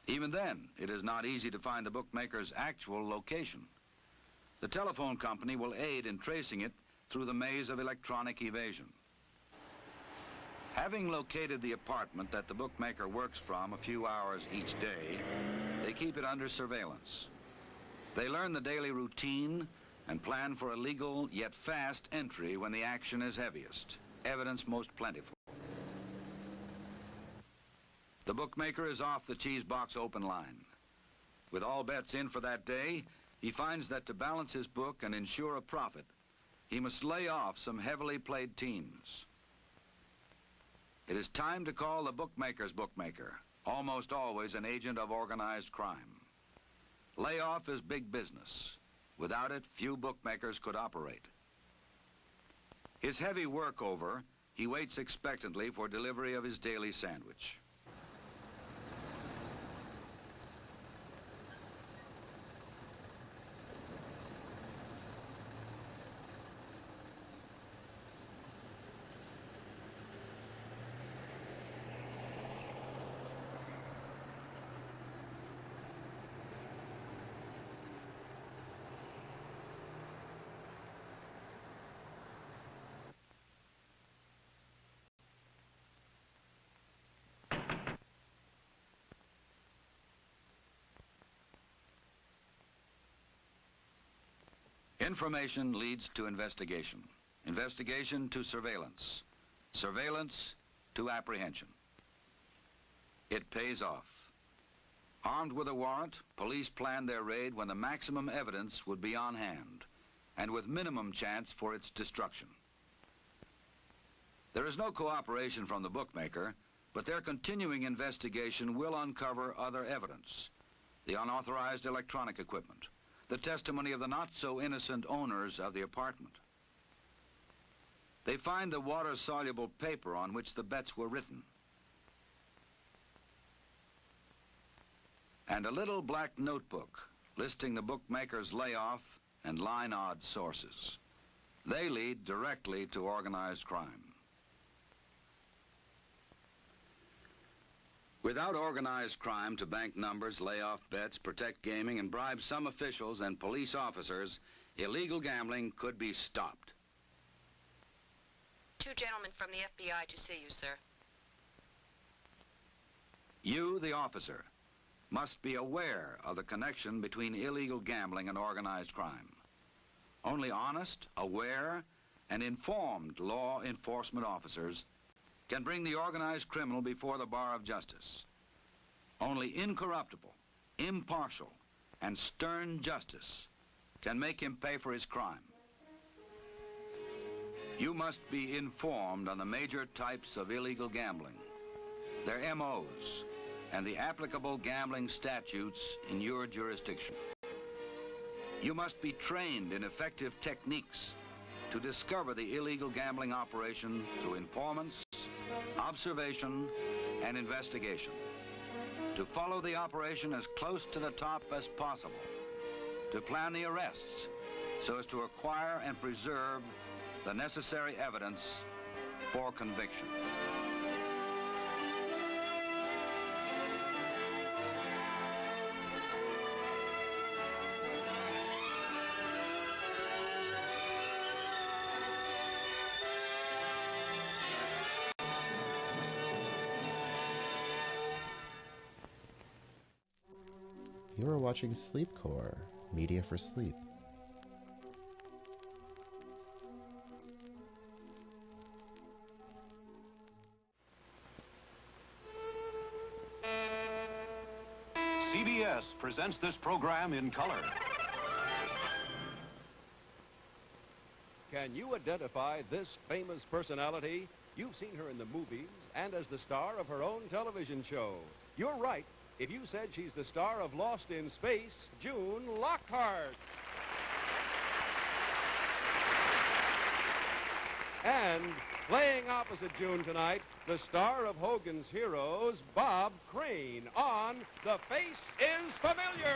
Even then, it is not easy to find the bookmaker's actual location. The telephone company will aid in tracing it through the maze of electronic evasion. Having located the apartment that the bookmaker works from a few hours each day, they keep it under surveillance. They learn the daily routine and plan for a legal yet fast entry when the action is heaviest, evidence most plentiful. The bookmaker is off the cheese box open line. With all bets in for that day, he finds that to balance his book and ensure a profit, he must lay off some heavily played teams. It is time to call the bookmaker's bookmaker, almost always an agent of organized crime. Layoff is big business. Without it, few bookmakers could operate. His heavy work over, he waits expectantly for delivery of his daily sandwich. Information leads to investigation. Investigation to surveillance. Surveillance to apprehension. It pays off. Armed with a warrant, police planned their raid when the maximum evidence would be on hand, and with minimum chance for its destruction. There is no cooperation from the bookmaker, but their continuing investigation will uncover other evidence. the unauthorized electronic equipment, the testimony of the not-so-innocent owners of the apartment. They find the water-soluble paper on which the bets were written, and a little black notebook listing the bookmaker's layoff and line odds sources. They lead directly to organized crime. Without organized crime to bank numbers, lay off bets, protect gaming, and bribe some officials and police officers, illegal gambling could be stopped. 2 gentlemen from the FBI to see you, sir. You, the officer, must be aware of the connection between illegal gambling and organized crime. Only honest, aware, and informed law enforcement officers can bring the organized criminal before the bar of justice. Only incorruptible, impartial, and stern justice can make him pay for his crime. You must be informed on the major types of illegal gambling, their MOs, and the applicable gambling statutes in your jurisdiction. You must be trained in effective techniques to discover the illegal gambling operation through informants, observation, and investigation. To follow the operation as close to the top as possible. To plan the arrests so as to acquire and preserve the necessary evidence for conviction. You are watching Sleepcore, media for sleep. CBS presents this program in color. Can you identify this famous personality? You've seen her in the movies and as the star of her own television show. You're right if you said she's the star of Lost in Space, June Lockhart. And playing opposite June tonight, the star of Hogan's Heroes, Bob Crane, on The Face is Familiar.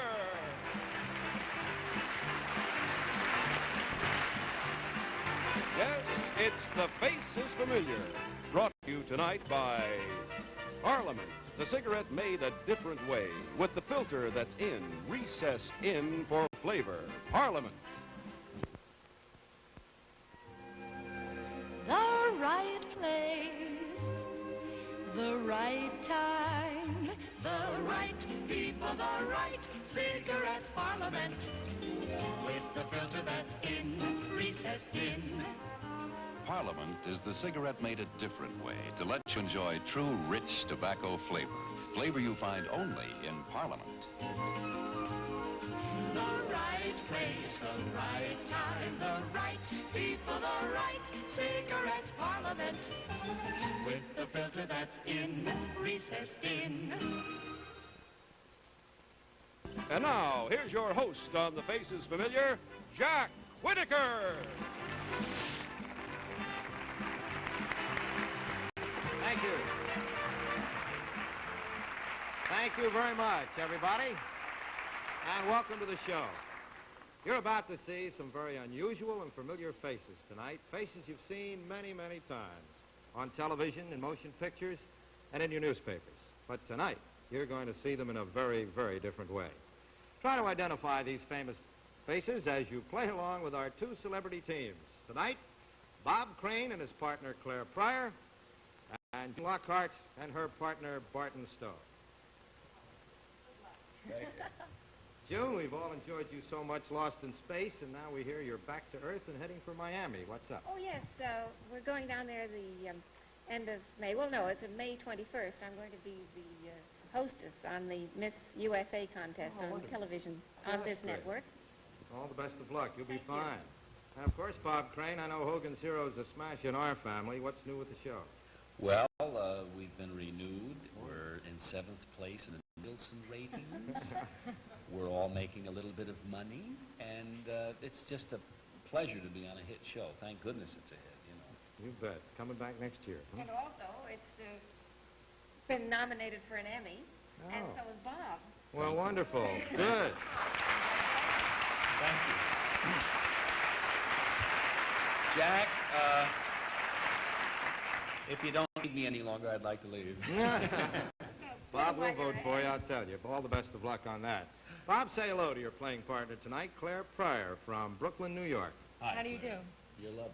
Yes, it's The Face is Familiar, brought to you tonight by Parliament, the cigarette made a different way, with the filter that's in, recessed in for flavor. Parliament. The right place, the right time, the right people, the right cigarette. Parliament, with the filter that's in, recessed in. Parliament is the cigarette made a different way to let you enjoy true rich tobacco flavor. Flavor you find only in Parliament. The right place, the right time, the right people, the right cigarette. Parliament, with the filter that's in, recessed in. And now, here's your host on The Face is Familiar, Jack Whitaker. Thank you. Thank you very much, everybody, and welcome to the show. You're about to see some very unusual and familiar faces tonight, faces you've seen many, many times on television, in motion pictures, and in your newspapers. But tonight, you're going to see them in a very, very different way. Try to identify these famous faces as you play along with our 2 celebrity teams. Tonight, Bob Crane and his partner, Claire Pryor, and June Lockhart and her partner, Barton Stowe. Thank you. June, we've all enjoyed you so much, Lost in Space, and now we hear you're back to Earth and heading for Miami. What's up? Oh, yes. We're going down there the end of May. Well, no, it's May 21st. I'm going to be the hostess on the Miss USA contest on wonderful. Television Yeah, on that's this great. network. All the best of luck. You'll be Thank you. fine. And, of course, Bob Crane, I know Hogan's Heroes a smash in our family. What's new with the show? Well, we've been renewed. We're in 7th place in the Nielsen ratings. We're all making a little bit of money, and it's just a pleasure to be on a hit show. Thank goodness it's a hit, you know. You bet. It's coming back next year. And also, it's been nominated for an Emmy, and so is Bob. Well, wonderful. Good. Thank you. Jack, if you don't need me any longer, I'd like to leave. Bob will vote for you, I'll tell you. All the best of luck on that. Bob, say hello to your playing partner tonight, Claire Pryor from Brooklyn, New York. Hi, How do you do? You're lovely.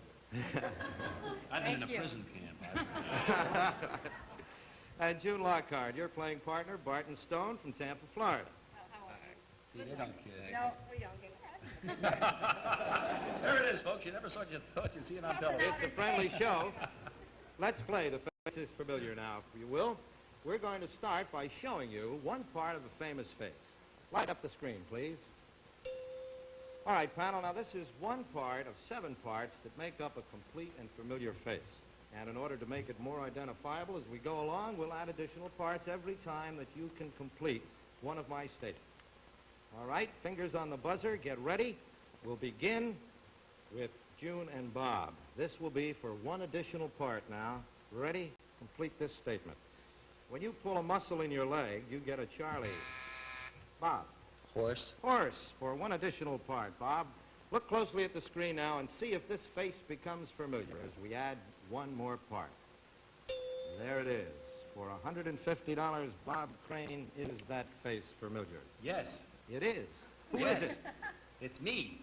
I've been in a prison camp. And June Lockhart, your playing partner, Barton Stone from Tampa, Florida. See, they don't care. No, we don't get that. There it is, folks. You never thought you'd see it on television. It's a friendly show. Let's play The Face is Familiar now, if you will. We're going to start by showing you one part of a famous face. Light up the screen, please. All right, panel, now this is one part of 7 parts that make up a complete and familiar face. And in order to make it more identifiable as we go along, we'll add additional parts every time that you can complete one of my statements. All right, fingers on the buzzer, get ready. We'll begin with June and Bob. This will be for one additional part now. Ready? Complete this statement. When you pull a muscle in your leg, you get a Charlie. Bob. Horse. Horse, for one additional part. Bob, look closely at the screen now and see if this face becomes familiar as we add one more part. There it is. For $150, Bob Crane, is that face familiar? Yes. It is. Who Yes. is it? It's me.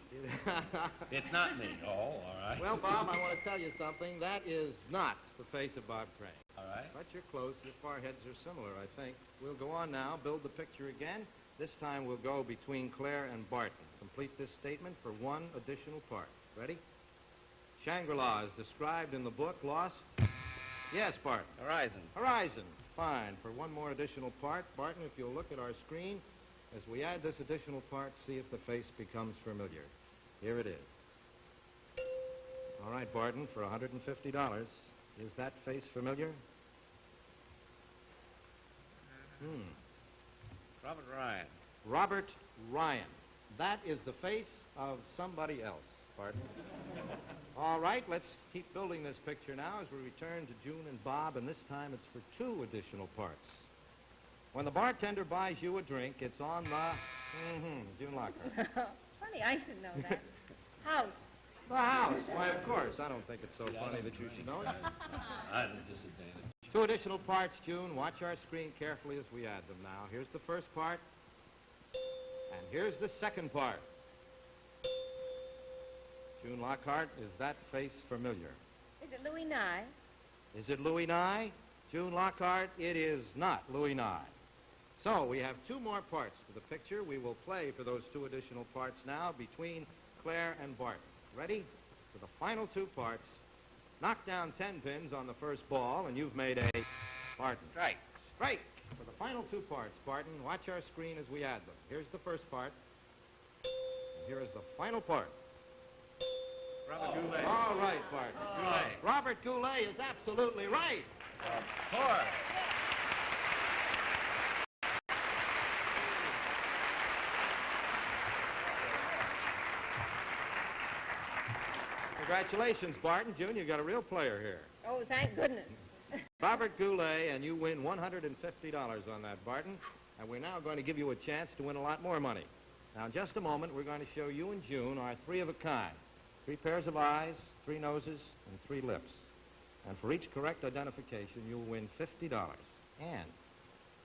It's not me. Oh, all right. Well, Bob, I want to tell you something. That is not the face of Bob Crane. All right. But you're close. Your foreheads are similar, I think. We'll go on now, build the picture again. This time we'll go between Claire and Barton. Complete this statement for one additional part. Ready? Shangri-La is described in the book Lost. Yes, Barton. Horizon. Horizon. Fine. For one more additional part, Barton, if you'll look at our screen, as we add this additional part, see if the face becomes familiar. Here it is. All right, Barton, for $150, is that face familiar? Robert Ryan. Robert Ryan. That is the face of somebody else, Barton. All right, let's keep building this picture now as we return to June and Bob, and this time it's for 2 additional parts. When the bartender buys you a drink, it's on the... June Lockhart. Funny, I should know that. House. The house. Why, of course. I don't think it's so funny that you should know it. I'm at a disadvantage. 2 additional parts, June. Watch our screen carefully as we add them now. Here's the first part. And here's the second part. June Lockhart, is that face familiar? Is it Louis Nye? Is it Louis Nye? June Lockhart, it is not Louis Nye. So we have 2 more parts to the picture. We will play for those 2 additional parts now between Claire and Barton. Ready? For the final 2 parts, knock down 10 pins on the first ball, and you've made a... Barton. Strike. Strike. For the final 2 parts, Barton, watch our screen as we add them. Here's the first part. And here is the final part. Robert Goulet. All right, Barton. Goulet. Robert Goulet is absolutely right. Of course. Congratulations, Barton. June, you got a real player here. Oh, thank goodness. Robert Goulet, and you win $150 on that, Barton. And we're now going to give you a chance to win a lot more money. Now, in just a moment, we're going to show you and June our 3 of a kind. 3 pairs of eyes, 3 noses, and 3 lips. And for each correct identification, you'll win $50. And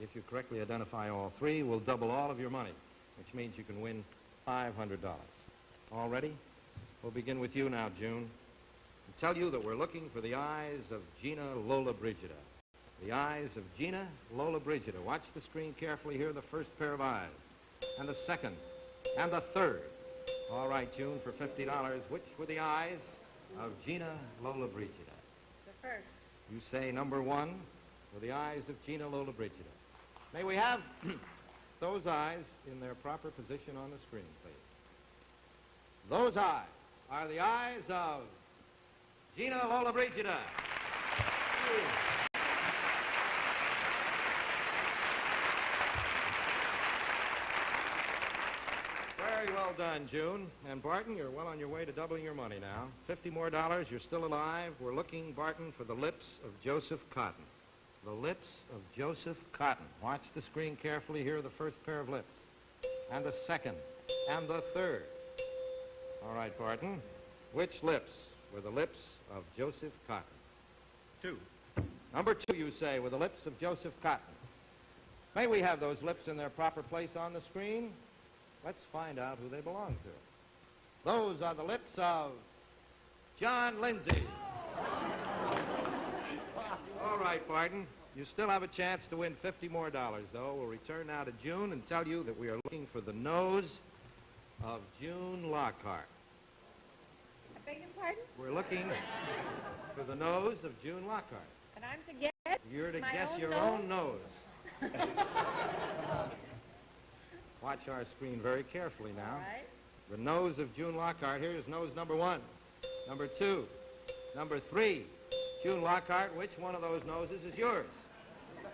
if you correctly identify all 3, we'll double all of your money, which means you can win $500. All ready? We'll begin with you now, June. And tell you that we're looking for the eyes of Gina Lola Brigida. The eyes of Gina Lola Brigida. Watch the screen carefully here, the first pair of eyes. And the second. And the third. All right, June, for $50, which were the eyes of Gina Lola Brigida? The first. You say number 1 were the eyes of Gina Lola Brigida. May we have those eyes in their proper position on the screen, please? Those eyes are the eyes of Gina Lola Brigida. Well done, June. And Barton, you're well on your way to doubling your money now. $50 more, you're still alive. We're looking, Barton, for the lips of Joseph Cotton. The lips of Joseph Cotton. Watch the screen carefully. Here are the first pair of lips. And the second. And the third. All right, Barton. Which lips were the lips of Joseph Cotton? 2. Number 2, you say, were the lips of Joseph Cotton. May we have those lips in their proper place on the screen? Let's find out who they belong to. Those are the lips of John Lindsay. All right, Barton. You still have a chance to win $50 more, though. We'll return now to June and tell you that we are looking for the nose of June Lockhart. I beg your pardon? We're looking for the nose of June Lockhart. And I'm to guess? You're to my guess own your nose? own nose. Watch our screen very carefully now. All right. The nose of June Lockhart. Here is nose number 1, number 2, number 3. June Lockhart, which one of those noses is yours? The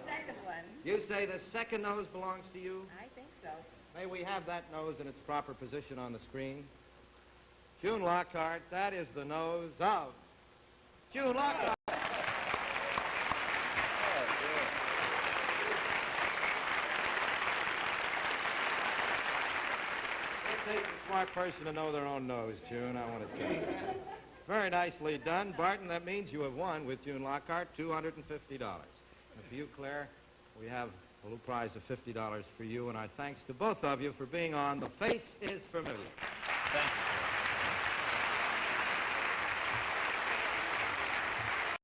second one. You say the second nose belongs to you? I think so. May we have that nose in its proper position on the screen? June Lockhart, that is the nose of June Lockhart. It takes a smart person to know their own nose, June, I want to tell you. Very nicely done. Barton, that means you have won with June Lockhart $250. And for you, Claire, we have a little prize of $50 for you, and our thanks to both of you for being on The Face is Familiar. Thank you.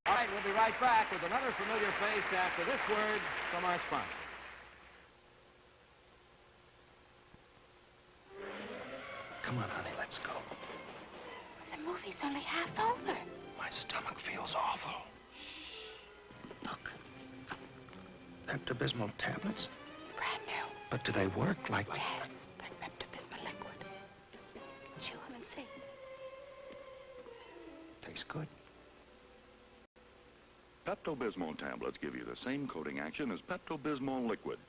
All right, we'll be right back with another familiar face after this word from our sponsor. Come on, honey, let's go. The movie's only half over. My stomach feels awful. Look. Pepto-Bismol tablets. Brand new. But do they work like... Yes, like Pepto-Bismol liquid. Chew them and see. Tastes good. Pepto-Bismol tablets give you the same coating action as Pepto-Bismol liquid.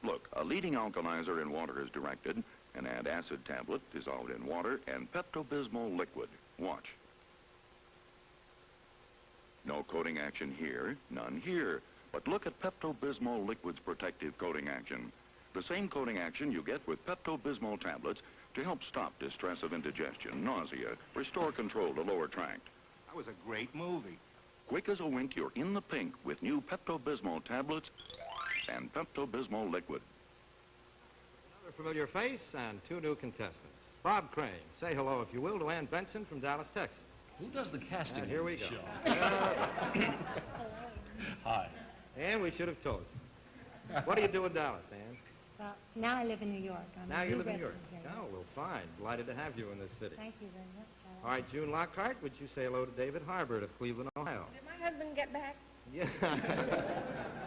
Look, a leading alkalizer in water is directed, an antacid tablet dissolved in water, and Pepto-Bismol liquid. Watch. No coating action here, none here. But look at Pepto-Bismol liquid's protective coating action. The same coating action you get with Pepto-Bismol tablets to help stop distress of indigestion, nausea, restore control to lower tract. That was a great movie. Quick as a wink, you're in the pink with new Pepto-Bismol tablets and Pepto-Bismol liquid. Another familiar face and 2 new contestants. Bob Crane, say hello, if you will, to Ann Benson from Dallas, Texas. Who does the casting And here we go. show? Hi. Ann, we should have told you. What do you do in Dallas, Ann? Well, now I live in New York. I'm Now a you new live in New York. resident here. Oh, well, fine. Delighted to have you in this city. Thank you very much. All right, June Lockhart, would you say hello to David Harbert of Cleveland, Ohio? Did my husband get back? Yeah.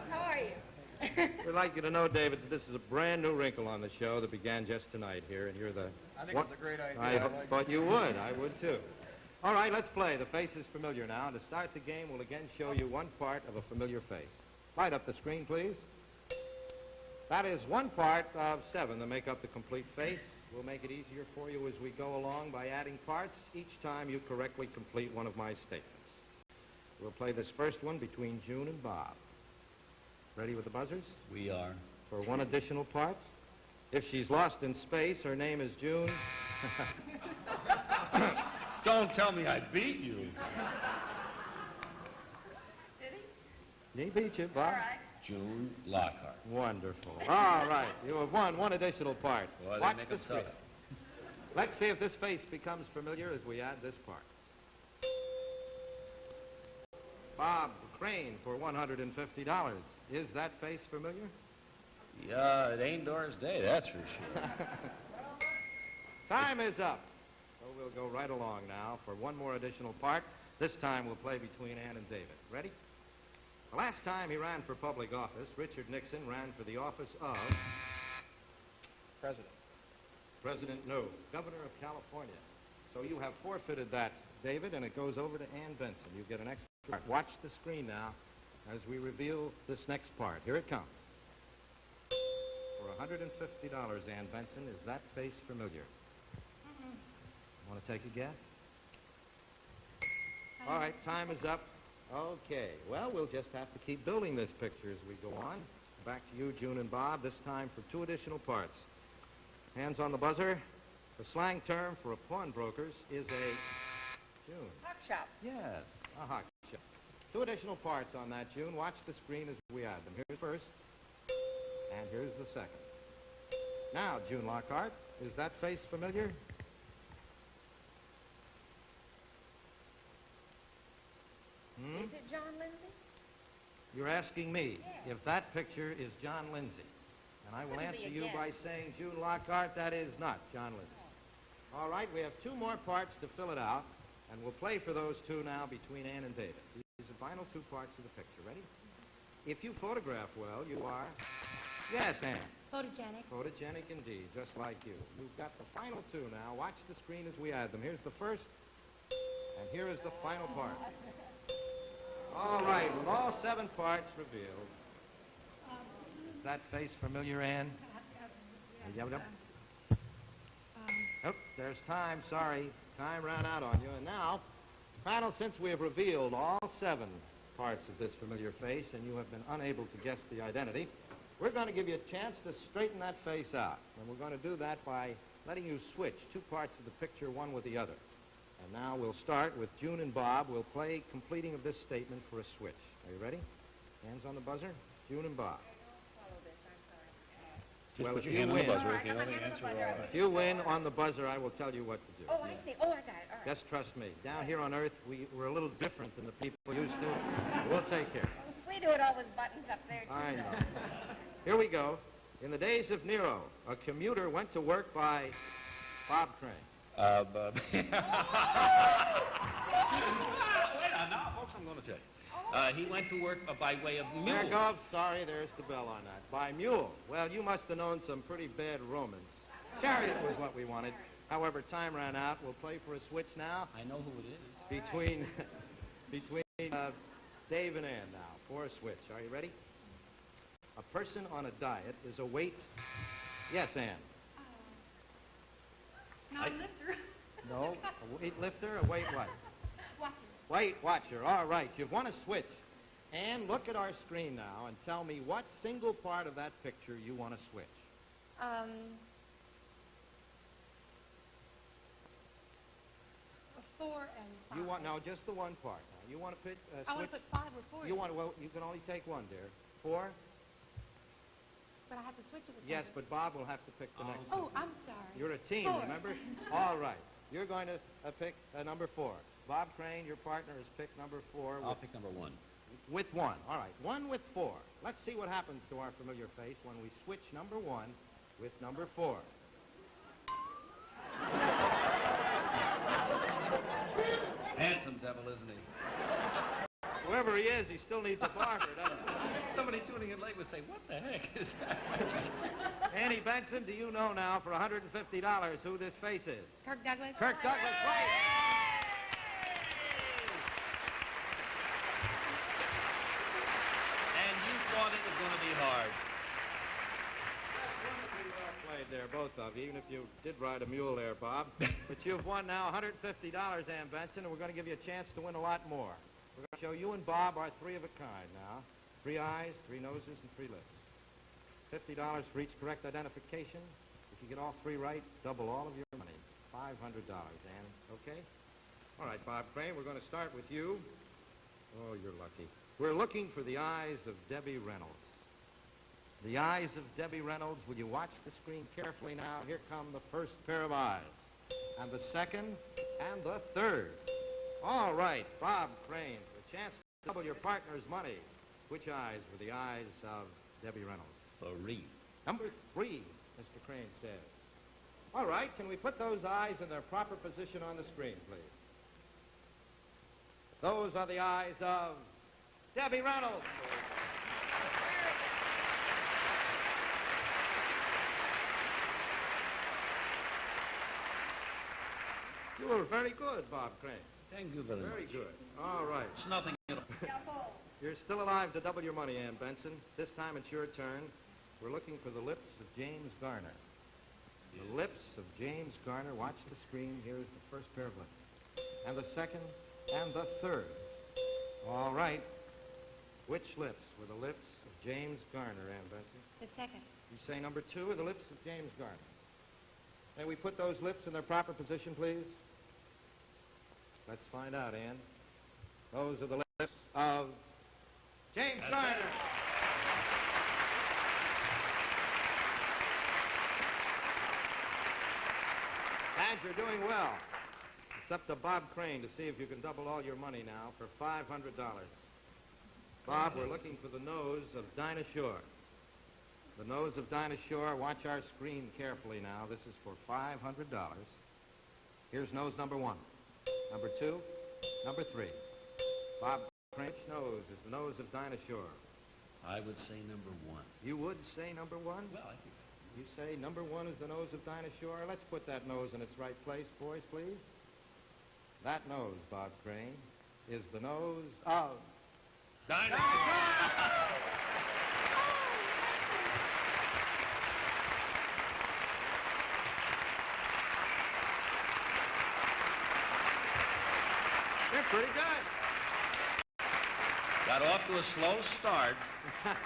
How are you? We'd like you to know, David, that this is a brand new wrinkle on the show that began just tonight here, and you're the... I think it's a great idea. I thought you would. I would, too. All right, let's play. The face is familiar now. To start the game, we'll again show you one part of a familiar face. Light up the screen, please. That is one part of 7 that make up the complete face. We'll make it easier for you as we go along by adding parts each time you correctly complete one of my statements. We'll play this first one between June and Bob. Ready with the buzzers? We are. For one additional part. If she's lost in space, her name is June. Don't tell me I beat you. Did he? He beat you, Bob. All right. June Lockhart. Wonderful. All right, you have won one additional part. Boy, they Watch make the 'em screen. tough. Let's see if this face becomes familiar as we add this part. Bob Crane for $150. Is that face familiar? Yeah, it ain't Doris Day, that's for sure. Time is up. So we'll go right along now for one more additional part. This time we'll play between Ann and David. Ready? The last time he ran for public office, Richard Nixon ran for the office of... President. President, no. Governor of California. So you have forfeited that, David, and it goes over to Ann Benson. You get an extra part. Watch the screen now as we reveal this next part. Here it comes. For $150, Ann Benson. Is that face familiar? Want to take a guess? All right, time is up. Okay, well, we'll just have to keep building this picture as we go on. Back to you, June and Bob, this time for 2 additional parts. Hands on the buzzer. The slang term for a pawnbroker's is a... June. Hock shop. Yes, a hock shop. 2 additional parts on that, June. Watch the screen as we add them. Here's first, and here's the second. Now, June Lockhart, is that face familiar? Is it John Lindsay? You're asking me if that picture is John Lindsay. And I will Couldn't be answer you again. by saying, June Lockhart, that is not John Lindsay. All right, we have 2 more parts to fill it out, and we'll play for those 2 now between Ann and David. These are the final 2 parts of the picture. Ready? If you photograph well, you are... Yes, Ann. Photogenic. Photogenic indeed, just like you. You've got the final 2 now. Watch the screen as we add them. Here's the first, and here is the final part. All right, with all 7 parts revealed. Is that face familiar, Ann? Oh, there's time. Sorry. Time ran out on you. And now, panel, since we have revealed all 7 parts of this familiar face and you have been unable to guess the identity, we're going to give you a chance to straighten that face out. And we're going to do that by letting you switch 2 parts of the picture, one with the other. And now we'll start with June and Bob. We'll play completing of this statement for a switch. Are you ready? Hands on the buzzer. June and Bob. Follow this, I'm sorry. Just Well, put if your hand you on the win- buzzer. All If you right, know I'm the on the answer, buzzer. all right. If you win on the buzzer, I will tell you what to do. Oh, I see. Oh, I got it. All right. Just trust me. Down here on Earth, we're a little different than the people used to. We'll take care. We do it all with buttons up there, too. I know. Here we go. In the days of Nero, a commuter went to work by Bob Crane. Wait on now, folks, I'm going to tell you. He went to work by way of mule. There goes. Sorry, there's the bell on that. By mule. Well, you must have known some pretty bad Romans. Chariot was what we wanted. However, time ran out. We'll play for a switch now. I know who it is. Between Dave and Ann now for a switch. Are you ready? A person on a diet is a weight... Yes, Ann. Non-lifter. No, a weight lifter, a weight what? Watcher. Weight watcher. All right, you've won a switch. Ann, look at our screen now and tell me what single part of that picture you want to switch. 4 and 5. You want just the one part. Now, you want to pick switch. I want to put 5 or 4. Well, you can only take one, dear. 4. But I have to switch it with Yes, something. but Bob will have to pick the next Oh, one. I'm sorry. You're a team, 4. remember? All right. You're going to pick number 4. Bob Crane, your partner, has picked number 4. I'll pick number 1. With 1. All right. 1 with 4. Let's see what happens to our familiar face when we switch number 1 with number 4. Handsome devil, isn't he? Whoever he is, he still needs a barber, doesn't he? Somebody tuning in late would say, what the heck is that? Annie Benson, do you know now for $150 who this face is? Kirk Douglas. Kirk Douglas, right. And you thought it was going to be hard. Pretty well played there, both of you, even if you did ride a mule there, Bob. But you've won now $150, Ann Benson, and we're going to give you a chance to win a lot more. We're going to show you and Bob our 3 of a kind now. 3 eyes, 3 noses, and 3 lips. $50 for each correct identification. If you get all 3 right, double all of your money. $500, Ann. Okay? All right, Bob Crane, we're going to start with you. Oh, you're lucky. We're looking for the eyes of Debbie Reynolds. The eyes of Debbie Reynolds. Will you watch the screen carefully now? Here come the first pair of eyes. And the second, and the third. All right, Bob Crane, for a chance to double your partner's money. Which eyes were the eyes of Debbie Reynolds? 3. Number 3, Mr. Crane says. All right, can we put those eyes in their proper position on the screen, please? Those are the eyes of Debbie Reynolds. You were very good, Bob Crane. Thank you very much. Very good. All right. It's nothing at all. You're still alive to double your money, Ann Benson. This time it's your turn. we're looking for the lips of James Garner. The lips of James Garner. Watch the screen. Here's the first pair of lips. And the second and the third. All right. Which lips were the lips of James Garner, Ann Benson? The second. You say number 2 are the lips of James Garner. May we put those lips in their proper position, please? Let's find out, Ann. Those are the lips of James Garner. And you're doing well. It's up to Bob Crane to see if you can double all your money now for $500. Bob, we're looking for the nose of Dinah Shore. The nose of Dinah Shore. Watch our screen carefully now. This is for $500. Here's nose number 1. Number 2. Number 3. Bob Crane's nose is the nose of Dinah Shore. I would say number 1. You would say number 1? Well, I think... You say number 1 is the nose of Dinah Shore. Let's put that nose in its right place, boys, please. That nose, Bob Crane, is the nose of Dinah. You're pretty good. Got off to a slow start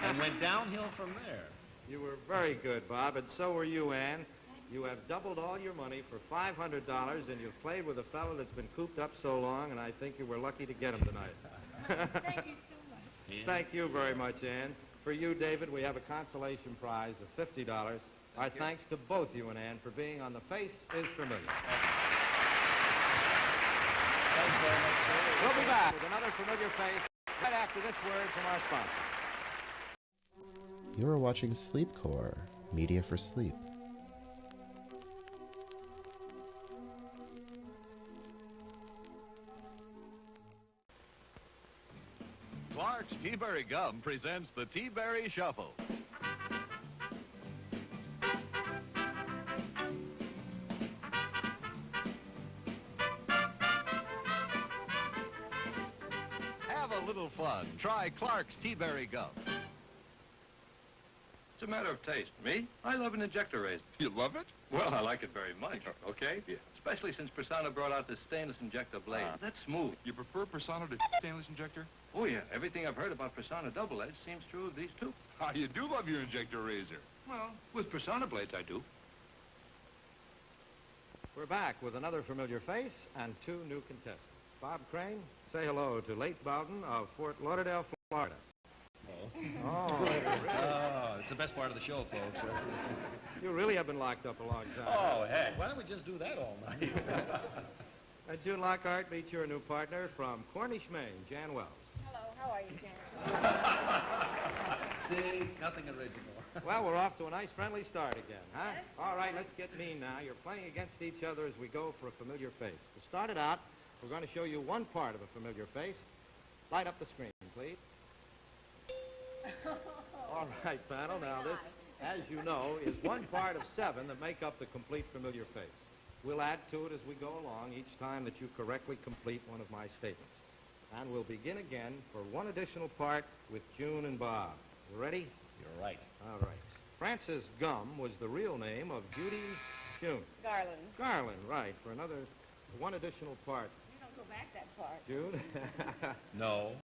and went downhill from there. You were very good, Bob, and so were you, Ann. You have doubled all your money for $500, and you've played with a fellow that's been cooped up so long, and I think you were lucky to get him tonight. Thank you so much. Thank you very much, Ann. For you, David, we have a consolation prize of $50. Our thanks to both you and Ann for being on The Face is Familiar. Thanks very much, sir. We'll be back with another familiar face right after this word from our sponsor. You are watching Sleepcore, media for sleep. Clark's Tea-Berry Gum presents the Tea-Berry Shuffle. Have a little fun. Try Clark's Tea-Berry Gum. It's a matter of taste. Me? I love an injector razor. You love it? Well, I like it very much. Okay? Yeah. Especially since Persona brought out this stainless injector blade. That's smooth. You prefer Persona to stainless injector? Oh, yeah. Everything I've heard about Persona Double Edge seems true of these two. You do love your injector razor. Well, with Persona blades, I do. We're back with another familiar face and 2 new contestants. Bob Crane, say hello to Late Bowden of Fort Lauderdale, Florida. Oh, really? Oh, it's the best part of the show, folks. You really have been locked up a long time. Oh, heck. Why don't we just do that all night? June Lockhart meets your new partner from Cornish, Maine, Jan Wells. Hello, how are you, Jan? See, nothing original. Well, we're off to a nice friendly start again, huh? All right, let's get mean now. You're playing against each other as we go for a familiar face. To start it out, we're going to show you one part of a familiar face. Light up the screen, please. All right, panel. Now, this, as you know, is one part of 7 that make up the complete familiar face. We'll add to it as we go along each time that you correctly complete one of my statements. And we'll begin again for one additional part with June and Bob. You ready? You're right. All right. Frances Gum was the real name of Judy June. Garland. Garland, right. For one additional part. You don't go back that far. June? No.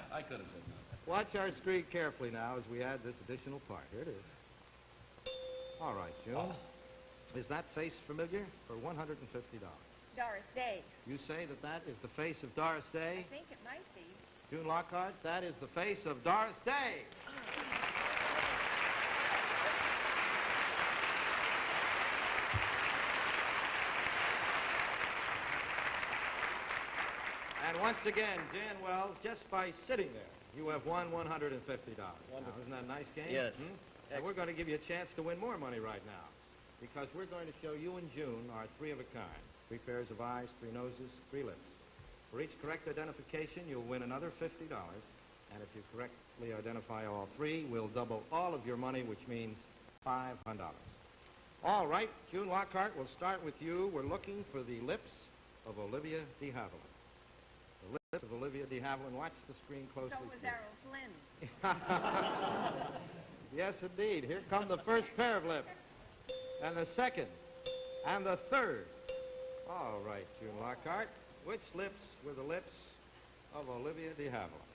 I could have said no. Watch our screen carefully now as we add this additional part. Here it is. All right, June. Oh. Is that face familiar? For $150. Doris Day. You say that is the face of Doris Day? I think it might be. June Lockhart, that is the face of Doris Day. And once again, Jan Wells, just by sitting there, you have won $150. Now, isn't that a nice game? Yes. And we're going to give you a chance to win more money right now, because we're going to show you and June our 3 of a kind. 3 pairs of eyes, 3 noses, 3 lips. For each correct identification, you'll win another $50. And if you correctly identify all 3, we'll double all of your money, which means $500. All right, June Lockhart, we'll start with you. We're looking for the lips of Olivia de Havilland. The lips of Olivia de Havilland. Watch the screen closely. So was Errol Flynn. Yes, indeed. Here come the first pair of lips. And the second. And the third. All right, June Lockhart. Which lips were the lips of Olivia de Havilland?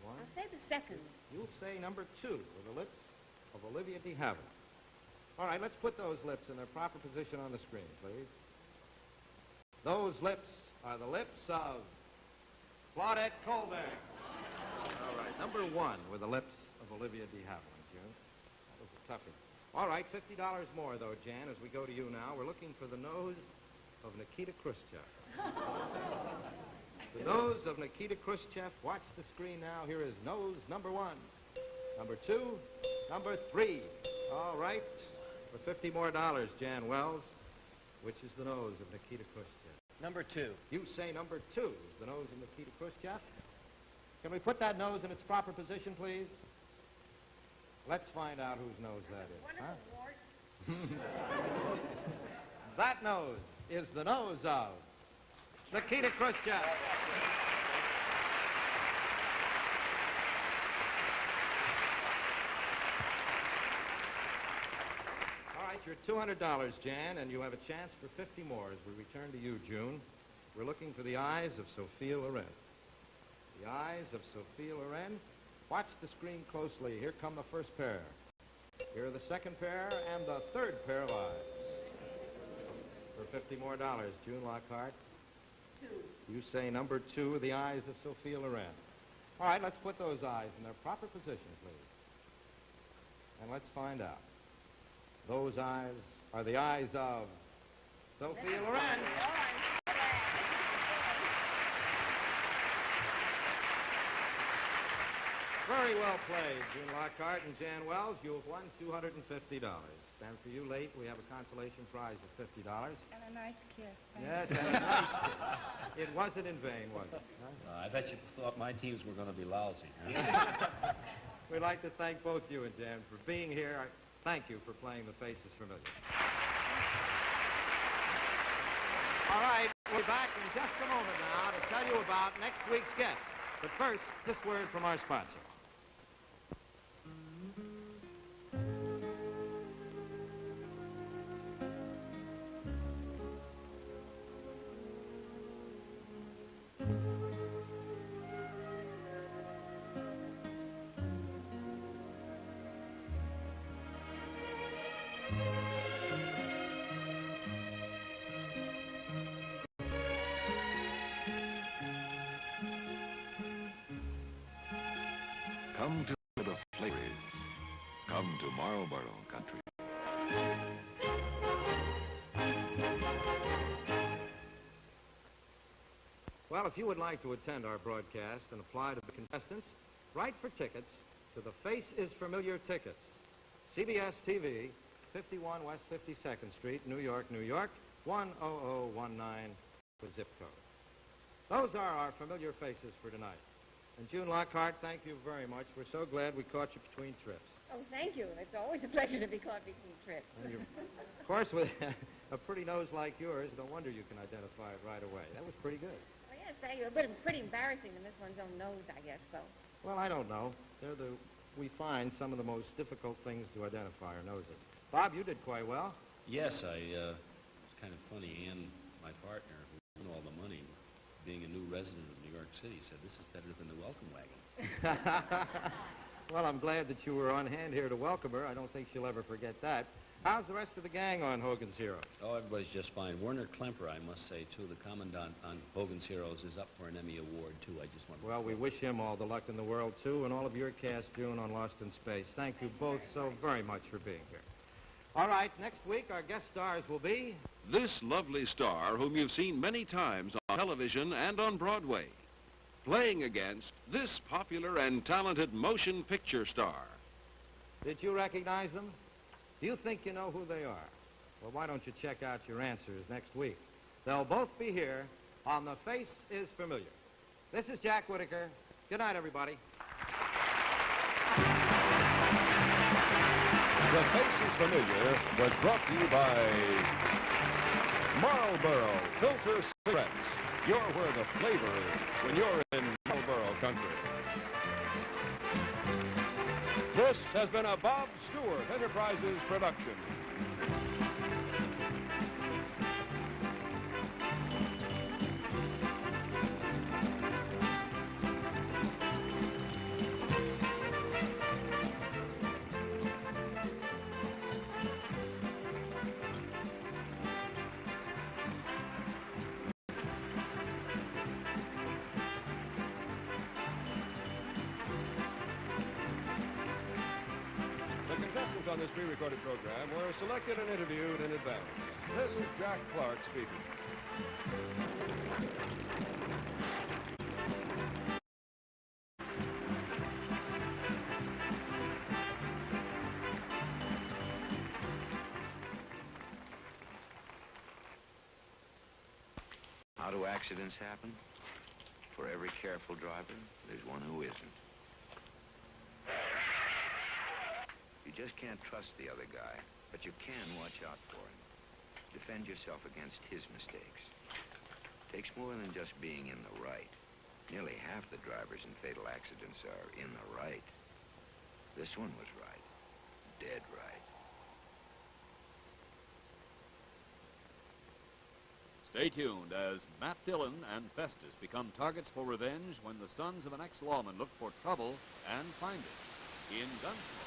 One. I'll say the second. You'll say number 2 were the lips of Olivia de Havilland. All right, let's put those lips in their proper position on the screen, please. Those lips are the lips of Claudette Colbert. All right, number 1 were the lips of Olivia de Havilland, June. That was a toughie. All right, $50 more, though, Jan, as we go to you now. We're looking for the nose of Nikita Khrushchev. The nose of Nikita Khrushchev. Watch the screen now. Here is nose number 1, number 2, number 3. All right, for $50 more, Jan Wells. Which is the nose of Nikita Khrushchev? Number 2. You say number 2 is the nose of Nikita Khrushchev. Can we put that nose in its proper position, please? Let's find out whose nose that is. That nose is the nose of Nikita Khrushchev. All right, you're $200, Jan, and you have a chance for 50 more as we return to you, June. We're looking for the eyes of Sophia Loren. The eyes of Sophia Loren. Watch the screen closely. Here come the first pair. Here are the second pair and the third pair of eyes. For $50 more, June Lockhart. 2. You say number 2, the eyes of Sophia Loren. All right, let's put those eyes in their proper position, please. And let's find out. Those eyes are the eyes of Sophia Loren. Very well played, June Lockhart and Jan Wells. You have won $250. And for you, late, we have a consolation prize of $50. And a nice kiss. Yes, and a nice kiss. It wasn't in vain, was it? Huh? I bet you thought my teams were going to be lousy. Huh? We'd like to thank both you and Jan for being here. Thank you for playing The Face is Familiar. All right, we'll be back in just a moment now to tell you about next week's guests. But first, this word from our sponsor. Come to where the flavor is. Come to Marlboro Country. Well, if you would like to attend our broadcast and apply to be contestants, write for tickets to The Face is Familiar Tickets. CBS TV, 51 West 52nd Street, New York, New York, 10019, the zip code. Those are our familiar faces for tonight. And June Lockhart, thank you very much. We're so glad we caught you between trips. Oh, thank you. It's always a pleasure to be caught between trips. And of course, with a pretty nose like yours, no wonder you can identify it right away. That was pretty good. Oh, yes, thank you. But pretty embarrassing to miss one's own nose, I guess, though. Well, I don't know. We find some of the most difficult things to identify are noses. Bob, you did quite well. Yes, it's kind of funny. Ann, my partner, who won all the money, being a new resident of New York City, said this is better than the welcome wagon. Well, I'm glad that you were on hand here to welcome her. I don't think she'll ever forget that. How's the rest of the gang on Hogan's Heroes? Oh, everybody's just fine. Werner Klemper, I must say, too, the commandant on Hogan's Heroes, is up for an Emmy Award, too. I just want to... Well, we wish him all the luck in the world, too, and all of your cast, June, on Lost in Space. Thank you both so very much for being here. All right, next week, our guest stars will be... This lovely star, whom you've seen many times on television and on Broadway, playing against this popular and talented motion picture star. Did you recognize them? Do you think you know who they are? Well, why don't you check out your answers next week? They'll both be here on The Face is Familiar. This is Jack Whitaker. Good night, everybody. The Face is Familiar was brought to you by Marlboro Filter Cigarettes. You're where the flavor is when you're in Marlboro country. This has been a Bob Stewart Enterprises production. The contestants on this pre-recorded program were selected and interviewed in advance. This is Jack Clark speaking. How do accidents happen? For every careful driver, there's one who isn't. You just can't trust the other guy, but you can watch out for him. Defend yourself against his mistakes. Takes more than just being in the right. Nearly half the drivers in fatal accidents are in the right. This one was right. Dead right. Stay tuned as Matt Dillon and Festus become targets for revenge when the sons of an ex-lawman look for trouble and find it in Gunsmoke.